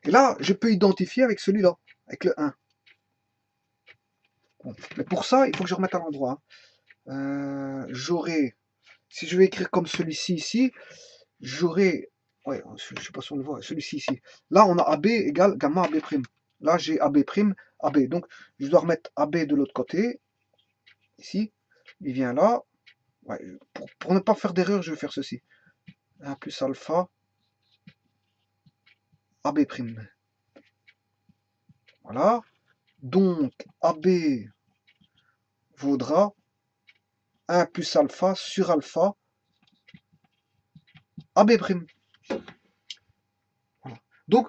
Et là, je peux identifier avec celui-là, avec le 1. Bon. Mais pour ça, il faut que je remette à l'endroit. J'aurai, si je vais écrire comme celui-ci ici, j'aurai, ouais, je ne sais pas si on le voit, celui-ci ici. Là, on a AB égale gamma AB'. Là, j'ai AB', AB. Donc, je dois remettre AB de l'autre côté. Ici, il vient là. Ouais, pour ne pas faire d'erreur, je vais faire ceci. 1 plus alpha AB'. Voilà. Donc, AB vaudra 1 plus alpha sur alpha AB'. Voilà. Donc,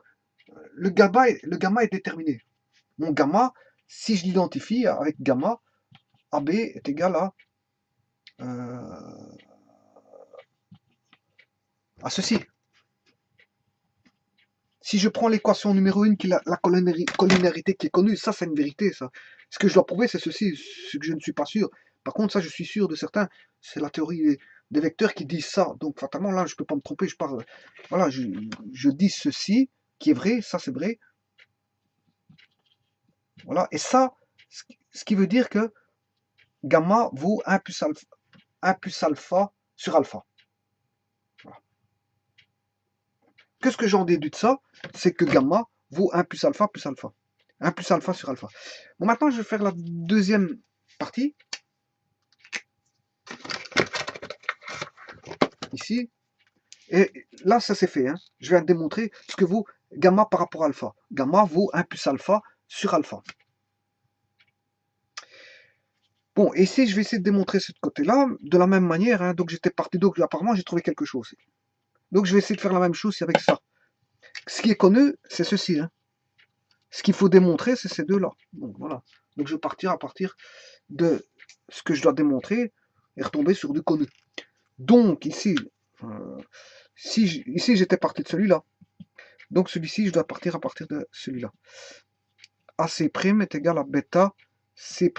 le gamma est déterminé. Mon gamma, si je l'identifie avec gamma, AB est égal à ceci. Si je prends l'équation numéro 1, qui est la collinéarité qui est connue, ça c'est une vérité. Ça. Ce que je dois prouver, c'est ceci, ce que je ne suis pas sûr. Par contre, ça je suis sûr de certains, c'est la théorie des vecteurs qui disent ça. Donc fatalement, là, je ne peux pas me tromper, je parle. Voilà, je dis ceci, qui est vrai, ça c'est vrai. Voilà, et ça, ce qui veut dire que gamma vaut 1 plus alpha sur alpha. Voilà. Qu'est-ce que j'en déduis de ça? C'est que gamma vaut 1 plus alpha plus alpha. 1 plus alpha sur alpha. Bon, maintenant, je vais faire la deuxième partie. Ici. Et là, ça c'est fait. Hein. Je vais démontrer ce que vaut gamma par rapport à alpha. Gamma vaut 1 plus alpha sur alpha. Bon, et ici, je vais essayer de démontrer ce côté-là de la même manière. Hein. Donc, j'étais parti. Donc, apparemment, j'ai trouvé quelque chose. Donc, je vais essayer de faire la même chose avec ça. Ce qui est connu, c'est ceci. Hein. Ce qu'il faut démontrer, c'est ces deux-là. Donc, voilà. Donc, je vais partir à partir de ce que je dois démontrer et retomber sur du connu. Donc, ici, ici j'étais parti de celui-là. Donc, celui-ci, je dois partir à partir de celui-là. AC' est égal à bêta C'.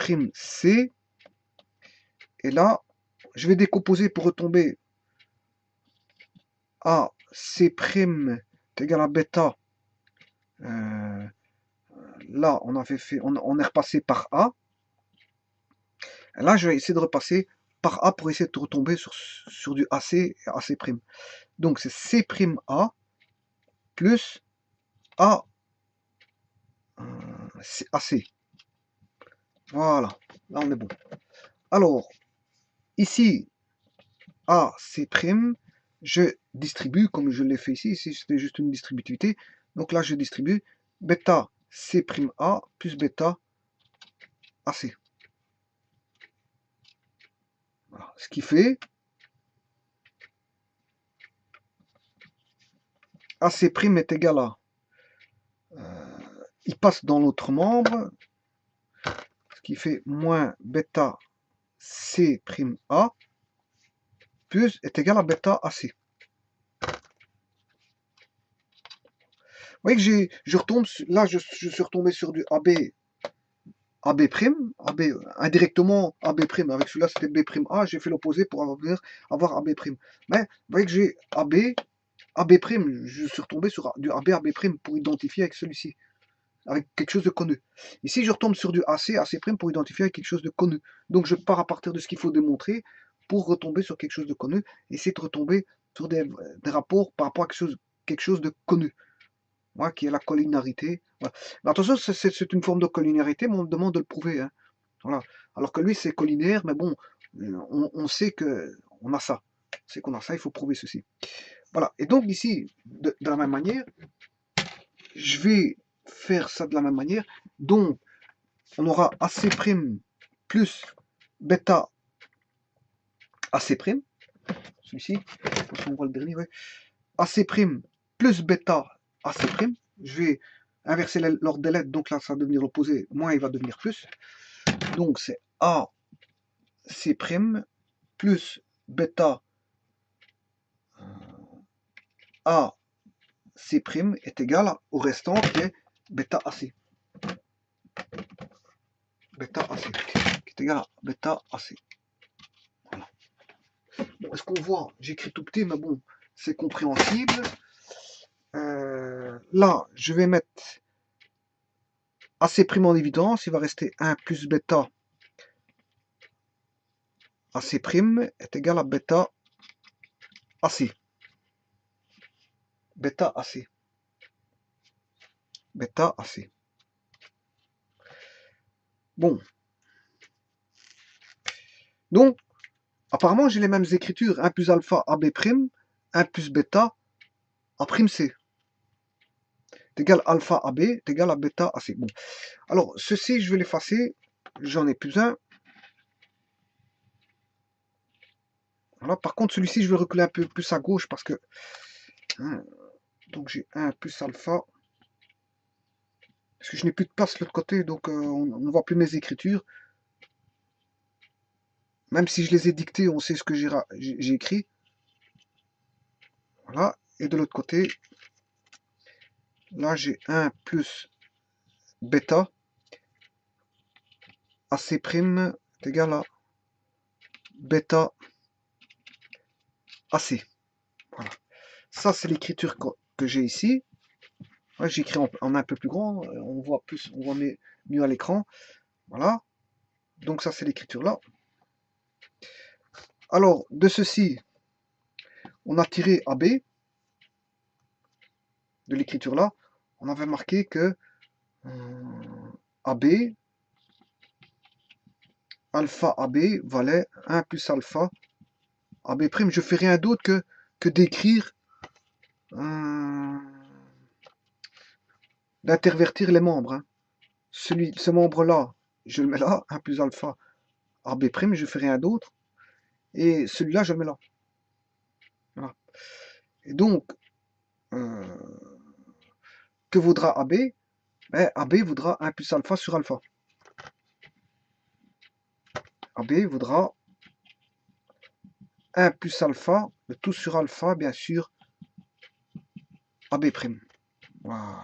Et là, je vais décomposer pour retomber à C' est égal à bêta. Là, on avait fait, on est repassé par A. Et là, je vais essayer de repasser par A pour essayer de retomber sur du AC et AC'. Donc, c'est C' A plus A AC. Voilà, là on est bon. Alors, ici, AC', je distribue, comme je l'ai fait ici c'était juste une distributivité. Donc là, je distribue bêta C' A plus bêta AC. Voilà. Ce qui fait AC' est égal à, il passe dans l'autre membre, ce qui fait moins bêta C' A plus est égal à bêta AC. Vous voyez que je retombe, là je suis retombé sur du AB, indirectement AB', avec celui-là c'était B'A, j'ai fait l'opposé pour avoir AB'. Mais vous voyez que j'ai AB', je suis retombé sur du AB' pour identifier avec celui-ci, avec quelque chose de connu. Ici je retombe sur du AC' pour identifier avec quelque chose de connu. Donc je pars à partir de ce qu'il faut démontrer pour retomber sur quelque chose de connu, essayer de retomber sur des rapports par rapport à quelque chose de connu. Voilà, qui est la collinarité. Voilà. Mais attention, c'est une forme de collinarité, mais on me demande de le prouver. Hein. Voilà. Alors que lui, c'est collinaire, mais bon, on sait qu'on a ça. On sait qu'on a ça, il faut prouver ceci. Voilà. Et donc ici, de la même manière, je vais faire ça de la même manière. Donc, on aura AC' plus bêta AC'. Celui-ci, si on voit le dernier, ouais. AC' plus bêta AC'. Je vais inverser l'ordre des lettres, donc là ça va devenir l'opposé, moins il va devenir plus. Donc c'est AC' plus bêta AC' est égal au restant qui est bêta AC. Bêta AC, qui est égal à bêta AC. Voilà. Bon, est-ce qu'on voit? J'écris tout petit, mais bon, c'est compréhensible. Là, je vais mettre AC' en évidence, il va rester 1 plus bêta AC' est égal à bêta AC. Bêta AC. Bêta AC. Bon. Donc, apparemment, j'ai les mêmes écritures. 1 plus alpha AB', 1 plus bêta A', C. C'est égal à alpha AB, c'est égal à bêta AC. Bon. Alors, ceci, je vais l'effacer. J'en ai plus un. Voilà. Par contre, celui-ci, je vais reculer un peu plus à gauche parce que... Hein, donc, j'ai 1 plus alpha. Parce que je n'ai plus de place de l'autre côté, donc on ne voit plus mes écritures. Même si je les ai dictées, on sait ce que j'ai écrit. Voilà. Et de l'autre côté, là, j'ai 1 plus bêta AC' est égal à bêta AC. Voilà. Ça, c'est l'écriture que j'ai ici. Ouais, j'écris en un peu plus grand, on voit plus, on voit mieux à l'écran. Voilà. Donc ça, c'est l'écriture là. Alors, de ceci, on a tiré AB. De l'écriture là, on avait marqué que AB, alpha AB valait 1 plus alpha AB'. Je fais rien d'autre que d'écrire, d'intervertir les membres. Hein. Ce membre-là, je le mets là, 1 plus alpha AB', je fais rien d'autre. Et celui-là, je le mets là. Voilà. Et donc, que vaudra AB? Ben, AB vaudra 1 plus alpha sur alpha. AB vaudra 1 plus alpha, le tout sur alpha, bien sûr, AB'. Voilà.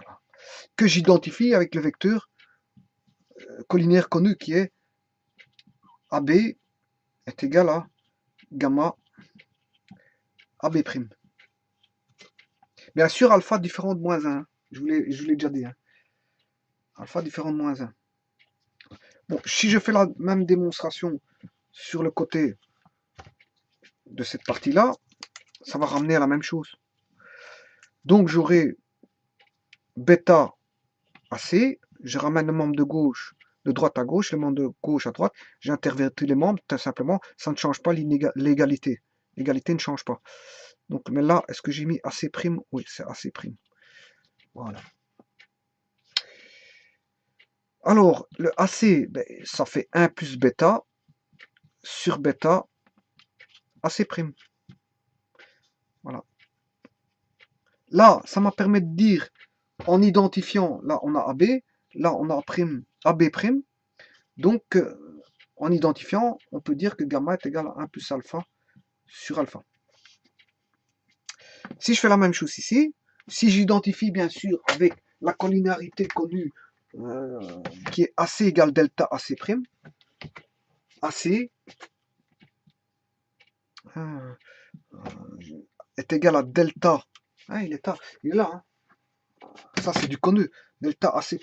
Que j'identifie avec le vecteur collinaire connu qui est AB est égal à gamma AB'. Bien sûr, alpha différent de moins 1. Je vous l'ai déjà dit. Hein. Alpha différent de moins 1. Bon, si je fais la même démonstration sur le côté de cette partie-là, ça va ramener à la même chose. Donc, j'aurai bêta AC, je ramène le membre de gauche, de droite à gauche, le membre de gauche à droite, j'intervertis les membres, tout simplement, ça ne change pas l'égalité. L'égalité ne change pas. Donc, mais là, est-ce que j'ai mis AC'? Oui, c'est AC'. Voilà. Alors, le AC, ben, ça fait 1 plus bêta sur bêta AC'. Voilà. Là, ça m'a permis de dire, en identifiant, là on a AB, là on a AB'. Donc, en identifiant, on peut dire que gamma est égal à 1 plus alpha sur alpha. Si je fais la même chose ici, si j'identifie bien sûr avec la collinarité connue qui est AC égale delta AC', AC est égal à delta, hein, il est là, hein. Ça c'est du connu, delta AC'.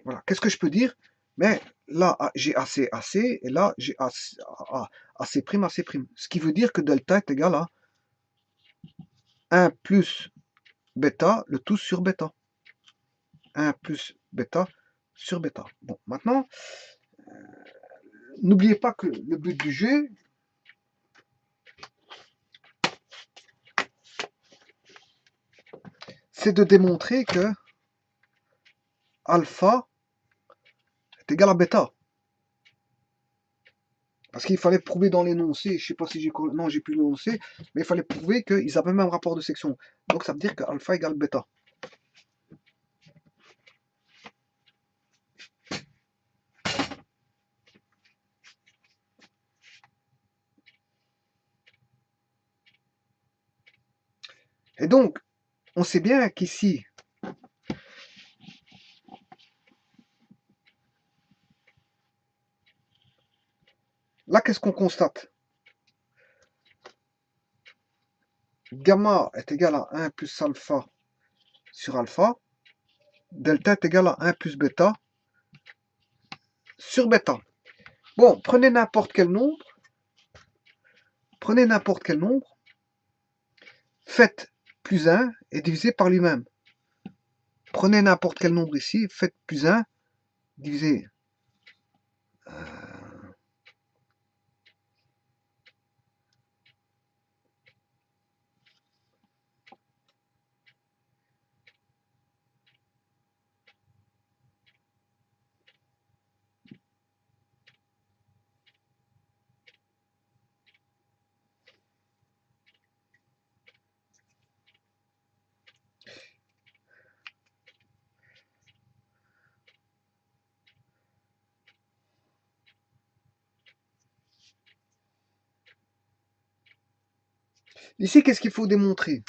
Voilà, qu'est-ce que je peux dire? Mais là, j'ai AC, AC, et là, j'ai AC', AC'. Ce qui veut dire que delta est égal à 1 plus bêta, le tout sur bêta. 1 plus bêta sur bêta. Bon, maintenant, n'oubliez pas que le but du jeu, c'est de démontrer que alpha est égal à bêta. Parce qu'il fallait prouver dans l'énoncé, je ne sais pas si non, j'ai plus l'énoncé, mais il fallait prouver qu'ils avaient le même rapport de section. Donc ça veut dire que alpha égale bêta. Et donc, on sait bien qu'ici, là, qu'est-ce qu'on constate? Gamma est égal à 1 plus alpha sur alpha, delta est égal à 1 plus bêta sur bêta. Bon, prenez n'importe quel nombre, faites plus 1 et divisez par lui-même. Prenez n'importe quel nombre ici, faites plus 1, divisez. Ici, qu'est-ce qu'il faut démontrer?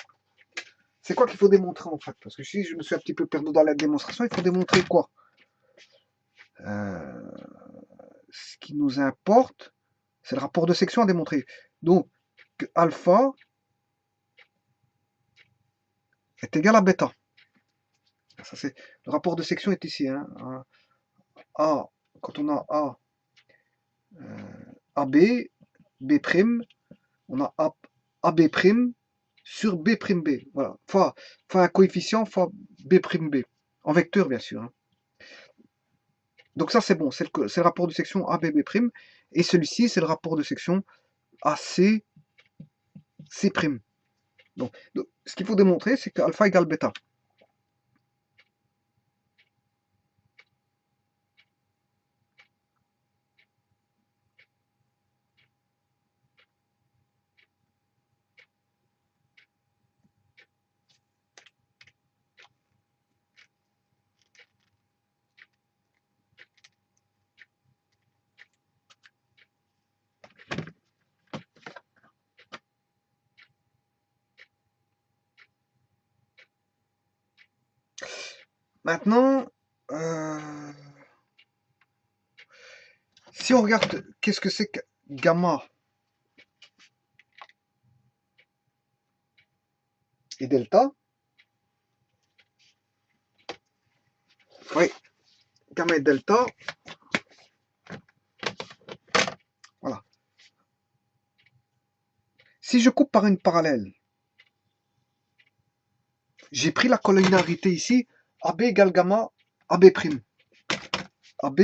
C'est quoi qu'il faut démontrer en fait? Parce que si je me suis un petit peu perdu dans la démonstration, il faut démontrer quoi? Ce qui nous importe, c'est le rapport de section à démontrer. Donc, que alpha est égal à bêta. Ça, c'est, le rapport de section est ici. Hein. A, quand on a A, AB, B', on a AB' sur B', voilà, fois un coefficient fois B', en vecteur bien sûr. Hein. Donc ça c'est bon, c'est le rapport de section ABB', et celui-ci c'est le rapport de section AC, C'. Donc ce qu'il faut démontrer, c'est que alpha égale bêta. Maintenant, si on regarde qu'est-ce que c'est que gamma et delta, oui, gamma et delta, voilà. Si je coupe par une parallèle, j'ai pris la collinéarité ici, AB égale gamma AB'. AB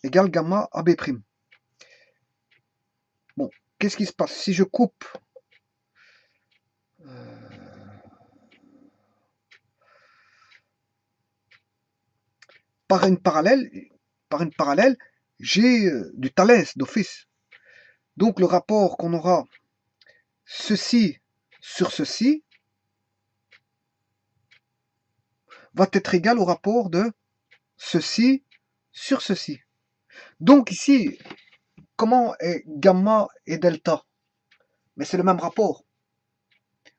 égale gamma AB'. Bon, qu'est-ce qui se passe? Si je coupe par une parallèle, j'ai du Thalès d'office. Donc le rapport qu'on aura ceci sur ceci va être égal au rapport de ceci sur ceci. Donc ici, comment est gamma et delta? Mais c'est le même rapport.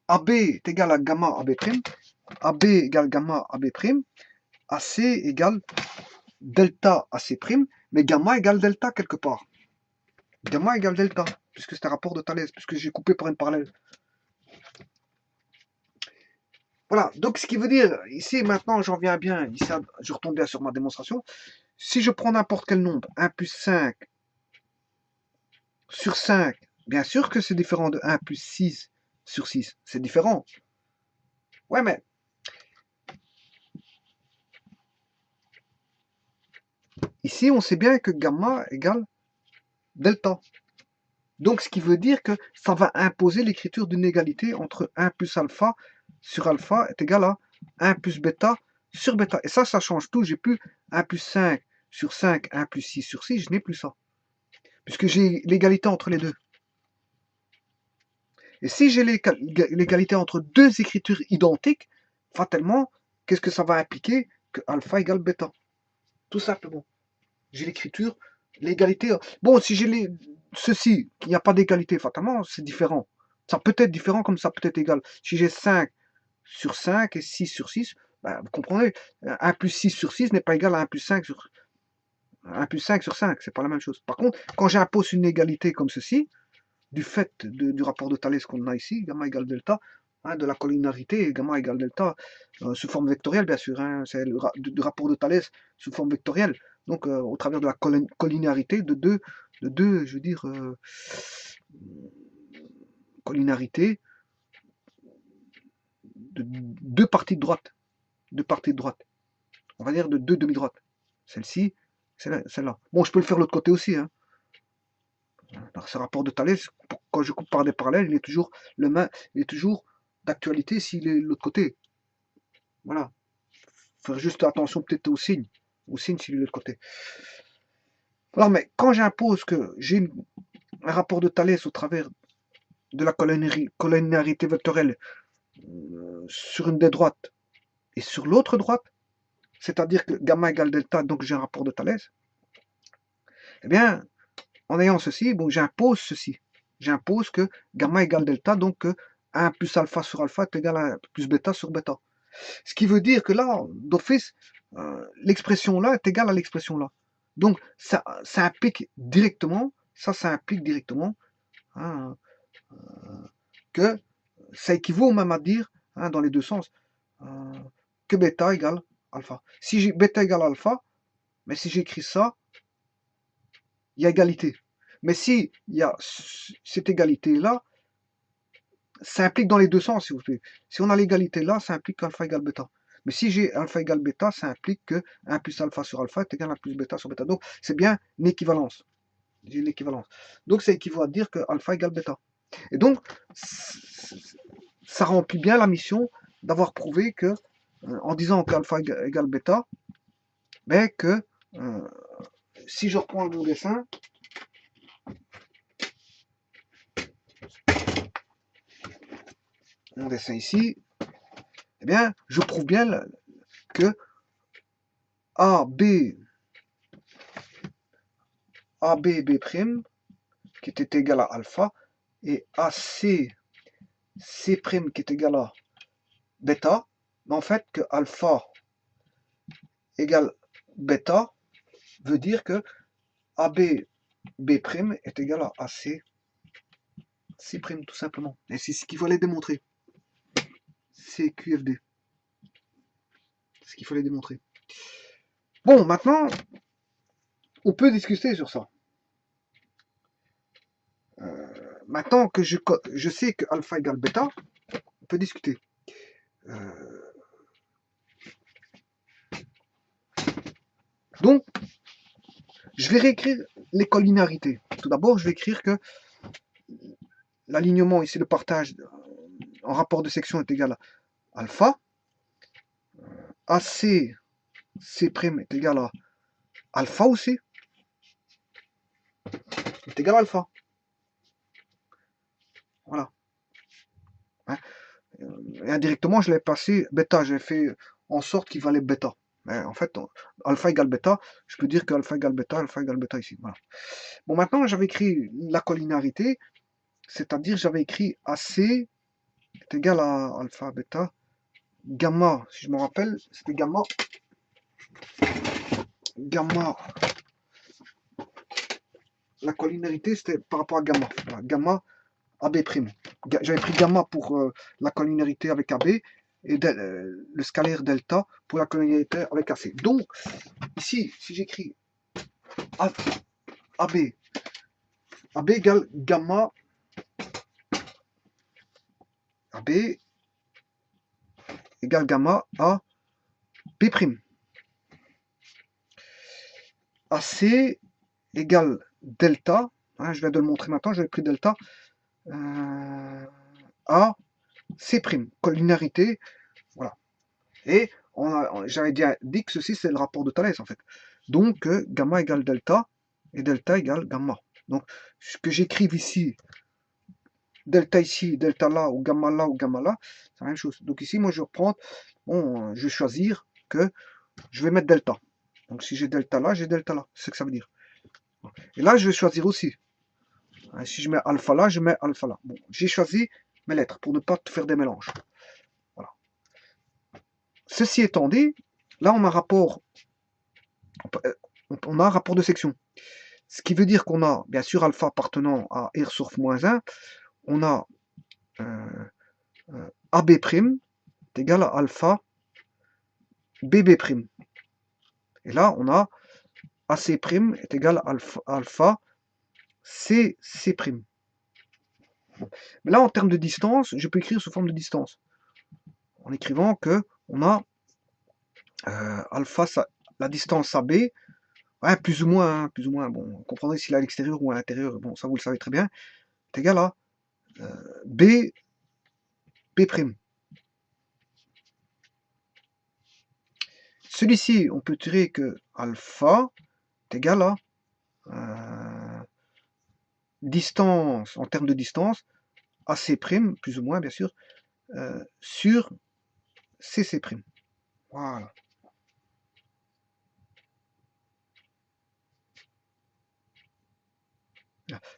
AB est égal à gamma AB', AB égale gamma AB', AC égale delta AC', mais gamma égale delta quelque part. Gamma égale delta, puisque c'est un rapport de Thalès, puisque j'ai coupé par une parallèle. Voilà, donc ce qui veut dire, ici maintenant j'en viens bien, ici je retombe bien sur ma démonstration. Si je prends n'importe quel nombre, 1 plus 5 sur 5, bien sûr que c'est différent de 1 plus 6 sur 6, c'est différent. Ouais, mais ici on sait bien que gamma égale delta. Donc ce qui veut dire que ça va imposer l'écriture d'une égalité entre 1 plus alpha sur alpha est égal à 1 plus bêta sur bêta. Et ça change tout. J'ai plus 1 plus 5 sur 5, 1 plus 6 sur 6, je n'ai plus ça. Puisque j'ai l'égalité entre les deux. Et si j'ai l'égalité entre deux écritures identiques, fatalement, qu'est-ce que ça va impliquer? Que alpha égale bêta. Tout simplement. J'ai l'écriture, l'égalité. Bon, si j'ai ceci, il n'y a pas d'égalité, fatalement, c'est différent. Ça peut être différent comme ça peut être égal. Si j'ai 5 sur 5 et 6 sur 6, ben, vous comprenez, 1 plus 6 sur 6 n'est pas égal à 1 plus 5 sur 5, c'est pas la même chose. Par contre, quand j'impose une égalité comme ceci, du fait du rapport de Thalès qu'on a ici, gamma égale delta, hein, de la collinarité, gamma égale delta, sous forme vectorielle, bien sûr, hein, c'est le rapport de Thalès sous forme vectorielle, donc au travers de la collinarité de deux, je veux dire, collinarité de deux parties de droite, on va dire de deux demi-droites, celle-ci, celle-là. Bon, je peux le faire de l'autre côté aussi, hein. Alors, ce rapport de Thalès, quand je coupe par des parallèles, il est toujours d'actualité s'il est de l'autre côté. Voilà. Faire juste attention peut-être au signe s'il est de l'autre côté. Alors, mais quand j'impose que j'ai un rapport de Thalès au travers de la collinarité vectorielle sur une des droites et sur l'autre droite, c'est-à-dire que gamma égale delta, donc j'ai un rapport de Thalès, eh bien, en ayant ceci, bon, j'impose ceci. J'impose que gamma égale delta, donc que 1 plus alpha sur alpha est égal à 1 plus bêta sur bêta. Ce qui veut dire que là, d'office, l'expression là est égale à l'expression là. Donc, ça implique directement, hein, que ça équivaut même à dire, hein, dans les deux sens, que bêta égale alpha. Si j'ai bêta égale alpha, mais si j'écris ça, il y a égalité. Mais si il y a cette égalité-là, ça implique dans les deux sens, s'il vous plaît. Si on a l'égalité là, ça implique qu'alpha égale bêta. Mais si j'ai alpha égale bêta, ça implique que 1 plus alpha sur alpha est égal à 1 plus bêta sur bêta. Donc, c'est bien une équivalence. J'ai une équivalence. Donc, ça équivaut à dire que alpha égale bêta. Et donc, ça remplit bien la mission d'avoir prouvé que, en disant qu'alpha égale bêta, ben que si je reprends mon dessin, ici, eh bien, je prouve bien que AB B', qui était égal à alpha, et AC C' qui est égal à bêta, mais en fait que alpha égale bêta veut dire que AB B' est égal à AC C', tout simplement. Et c'est ce qu'il fallait démontrer. C'est QFD. C'est ce qu'il fallait démontrer. Bon, maintenant, on peut discuter sur ça. Maintenant que je sais que alpha égale bêta, on peut discuter. Donc, je vais réécrire les collinarités. Tout d'abord, je vais écrire que l'alignement ici, le partage en rapport de section est égal à alpha. AC C' est égal à alpha aussi. Est égal à alpha. Voilà. Hein, et indirectement, je l'ai passé bêta. J'ai fait en sorte qu'il valait bêta. Mais en fait, alpha égale bêta, je peux dire que alpha égale bêta ici. Voilà. Bon, maintenant, j'avais écrit la collinarité, c'est-à-dire j'avais écrit AC est égal à alpha, bêta, gamma, si je me rappelle, c'était gamma, la collinarité, c'était par rapport à gamma. Voilà, gamma AB'. J'avais pris gamma pour la collinarité avec AB, et le scalaire delta pour la collinarité avec AC. Donc, ici, si j'écris AB égale gamma AB égale gamma à B'. AC égale delta, hein, je viens de le montrer maintenant, j'avais pris delta, à C', collinarité, voilà. Et j'avais dit que ceci c'est le rapport de Thalès en fait. Donc gamma égale delta et delta égale gamma. Donc ce que j'écrive ici, delta ici, delta là, ou gamma là, c'est la même chose. Donc ici, moi je reprends, bon, je vais choisir que je vais mettre delta. Donc si j'ai delta là, j'ai delta là. C'est ce que ça veut dire. Et là, je vais choisir aussi. Si je mets alpha là, je mets alpha là. Bon, j'ai choisi mes lettres pour ne pas faire des mélanges. Voilà. Ceci étant dit, là on a un rapport, de section. Ce qui veut dire qu'on a, bien sûr, alpha appartenant à R sur moins 1, on a AB' est égal à alpha BB'. Et là, on a AC' est égal à alpha CC'. Mais là, en termes de distance, je peux écrire sous forme de distance. En écrivant que on a alpha, la distance AB, ouais, plus ou moins, bon, vous comprendrez s'il est à l'extérieur ou à l'intérieur, bon, ça vous le savez très bien, est égal à B'. Celui-ci, on peut tirer que alpha est égal à distance, en termes de distance, AC', plus ou moins bien sûr, sur CC'. Voilà.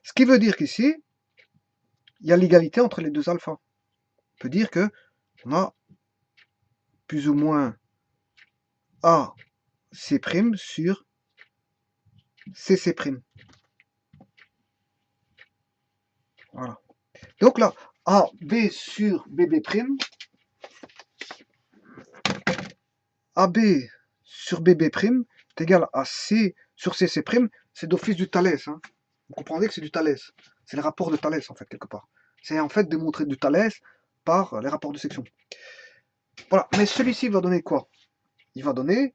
Ce qui veut dire qu'ici, il y a l'égalité entre les deux alphas. On peut dire que on a plus ou moins AC' sur CC'. Voilà. Donc là, AB sur BB', AB sur BB' est égal à C sur CC', c'est d'office du Thalès. Hein. Vous comprenez que c'est du Thalès. C'est les rapports de Thalès, en fait, quelque part. C'est en fait démontré du Thalès par les rapports de section. Voilà, mais celui-ci va donner quoi? Il va donner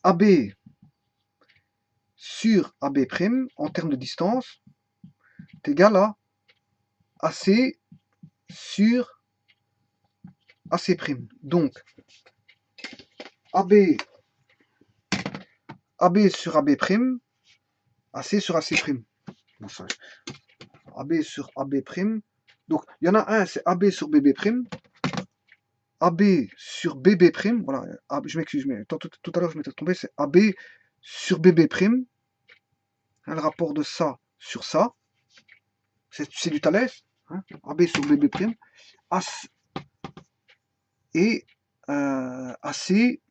AB sur AB' en termes de distance est égal à AC sur AC'. Donc, AB sur AB', AC sur AC'. Bon, ça, AB sur AB'. Donc, il y en a un, c'est AB sur BB'. AB sur BB'. Voilà, je m'excuse, mais tout à l'heure, je m'étais trompé, c'est AB sur BB'. Hein, le rapport de ça sur ça. C'est du Thalès. Hein, AB sur BB'. Et AC,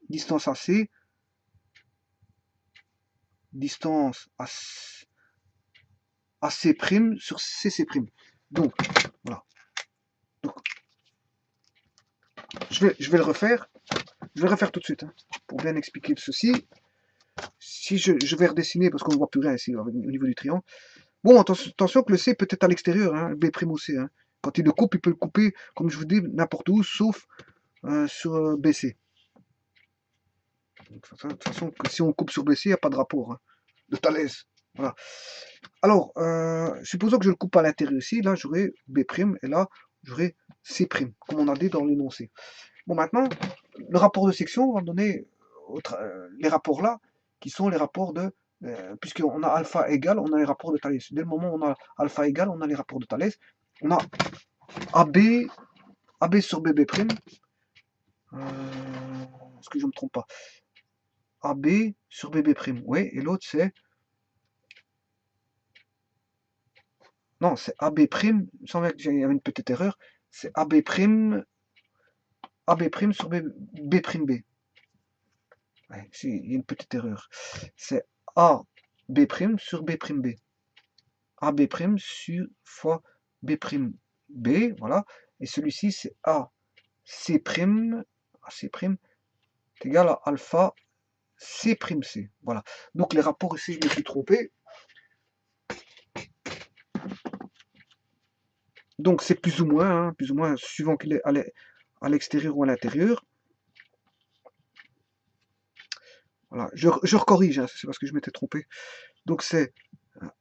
distance AC, distance AC' sur CC'. Donc, voilà. Donc, je vais le refaire. Je vais le refaire tout de suite, hein, pour bien expliquer ceci. Si je vais redessiner, parce qu'on ne voit plus rien ici, au niveau du triangle. Bon, attention que le C peut être à l'extérieur, hein, B' au C. Hein. Quand il le coupe, il peut le couper, comme je vous dis, n'importe où, sauf sur BC. Donc, de toute façon, si on coupe sur BC, il n'y a pas de rapport, hein, de Thalès. Voilà. Alors, supposons que je le coupe à l'intérieur ici, là j'aurai B', et là j'aurai C', comme on a dit dans l'énoncé. Bon, maintenant, le rapport de section va donner les rapports là, qui sont les rapports de, puisqu'on a alpha égal, on a les rapports de Thalès. Dès le moment où on a alpha égal, on a les rapports de Thalès. On a AB sur BB', est-ce que je ne me trompe pas? AB sur BB', oui, et l'autre c'est... Non, c'est AB', il me semblait qu'il y avait une petite erreur, c'est AB' sur B'. Ouais, il y a une petite erreur. C'est AB' sur B'. AB' sur fois B', voilà. Et celui-ci, c'est AC', est égal à alpha C'. Voilà. Donc les rapports ici, je me suis trompé. Donc c'est plus ou moins, suivant qu'il est à l'extérieur ou à l'intérieur. Voilà, je recorrige, hein, c'est parce que je m'étais trompé. Donc c'est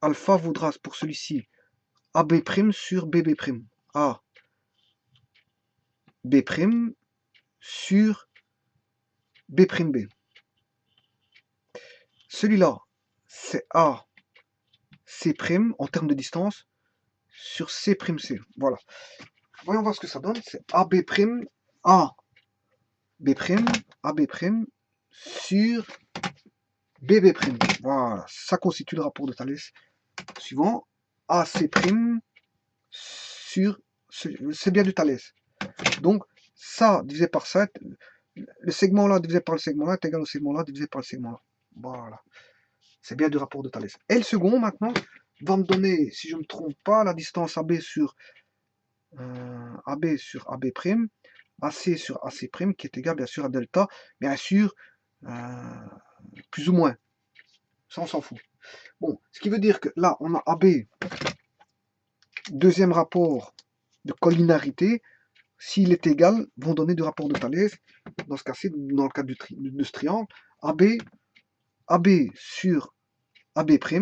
alpha vaudra pour celui-ci AB' sur BB'. A B' sur B'. Celui-là, c'est A C' en termes de distance sur C'. Voilà. Voyons voir ce que ça donne. C'est AB' sur BB'. Voilà. Ça constitue le rapport de Thalès. Suivant. AC' sur... C'est bien du Thalès. Donc, ça divisé par ça, le segment là divisé par le segment là est égal au segment là divisé par le segment là. Voilà. C'est bien du rapport de Thalès. Et le second, maintenant, va me donner, si je ne me trompe pas, la distance AB sur AB sur AB', AC sur AC', qui est égal bien sûr à delta, bien sûr, plus ou moins. Ça, on s'en fout. Bon, ce qui veut dire que là, on a AB, deuxième rapport de collinarité. S'il est égal, vont donner du rapport de Thalès. Dans ce cas-ci, dans le cas de ce triangle, AB sur AB' est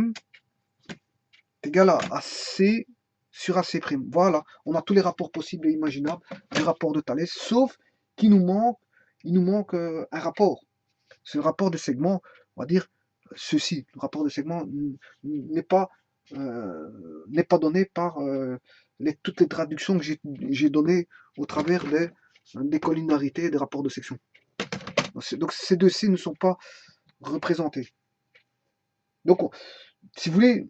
égal à C sur AC'. Voilà, on a tous les rapports possibles et imaginables du rapport de Thalès, sauf qu'il nous manque un rapport. C'est le rapport de segment, on va dire ceci. Le rapport de segment n'est pas donné par toutes les traductions que j'ai données au travers des collinarités et des rapports de section. Donc ces deux-ci ne sont pas représentés. Donc, si vous voulez,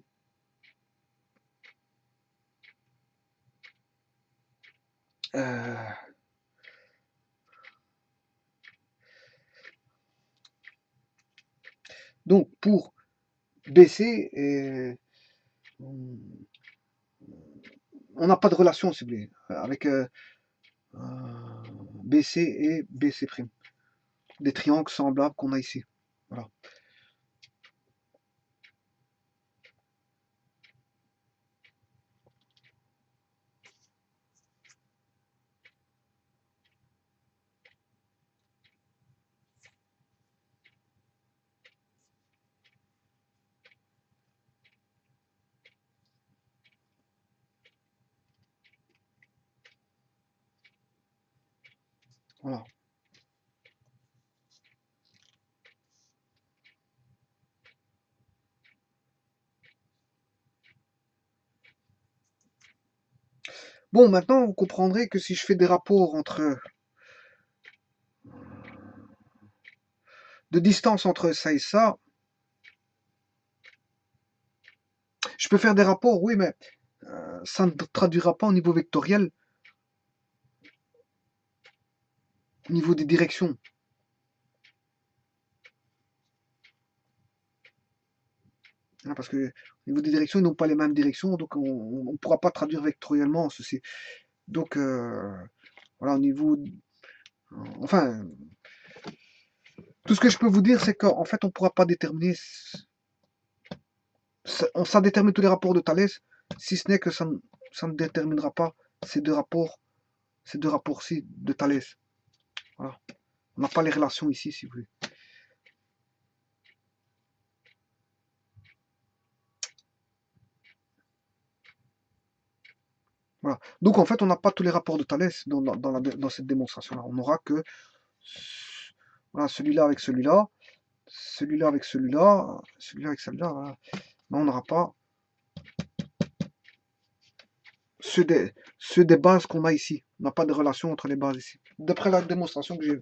donc pour BC, on n'a pas de relation, si vous voulez, avec BC et BC'. Des triangles semblables qu'on a ici. Voilà. Voilà. Bon, maintenant, vous comprendrez que si je fais des rapports de distance entre ça et ça, je peux faire des rapports, oui, mais ça ne traduira pas au niveau vectoriel, au niveau des directions. Hein, parce que au niveau des directions, ils n'ont pas les mêmes directions, donc on ne pourra pas traduire vectoriellement ceci. Donc, voilà, au niveau... Enfin, tout ce que je peux vous dire, c'est qu'en fait, on ne pourra pas déterminer... Ça détermine tous les rapports de Thalès, si ce n'est que ça ne déterminera pas ces deux rapports-ci de Thalès. Voilà. On n'a pas les relations ici, si vous voulez. Voilà. Donc en fait, on n'a pas tous les rapports de Thalès dans cette démonstration-là. On n'aura que voilà, celui-là avec celui-là, celui-là avec celui-là, celui-là avec celui-là. Voilà. Mais on n'aura pas ceux des bases qu'on a ici. On n'a pas de relation entre les bases ici. D'après la démonstration que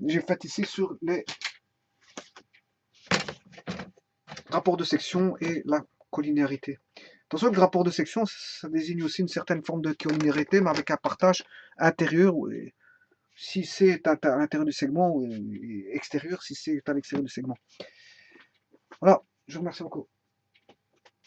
j'ai faite ici sur les rapports de section et la collinéarité. Attention que le rapport de section, ça désigne aussi une certaine forme de collinéarité, mais avec un partage intérieur, si c'est à l'intérieur du segment, ou extérieur, si c'est à l'extérieur du segment. Voilà, je vous remercie beaucoup.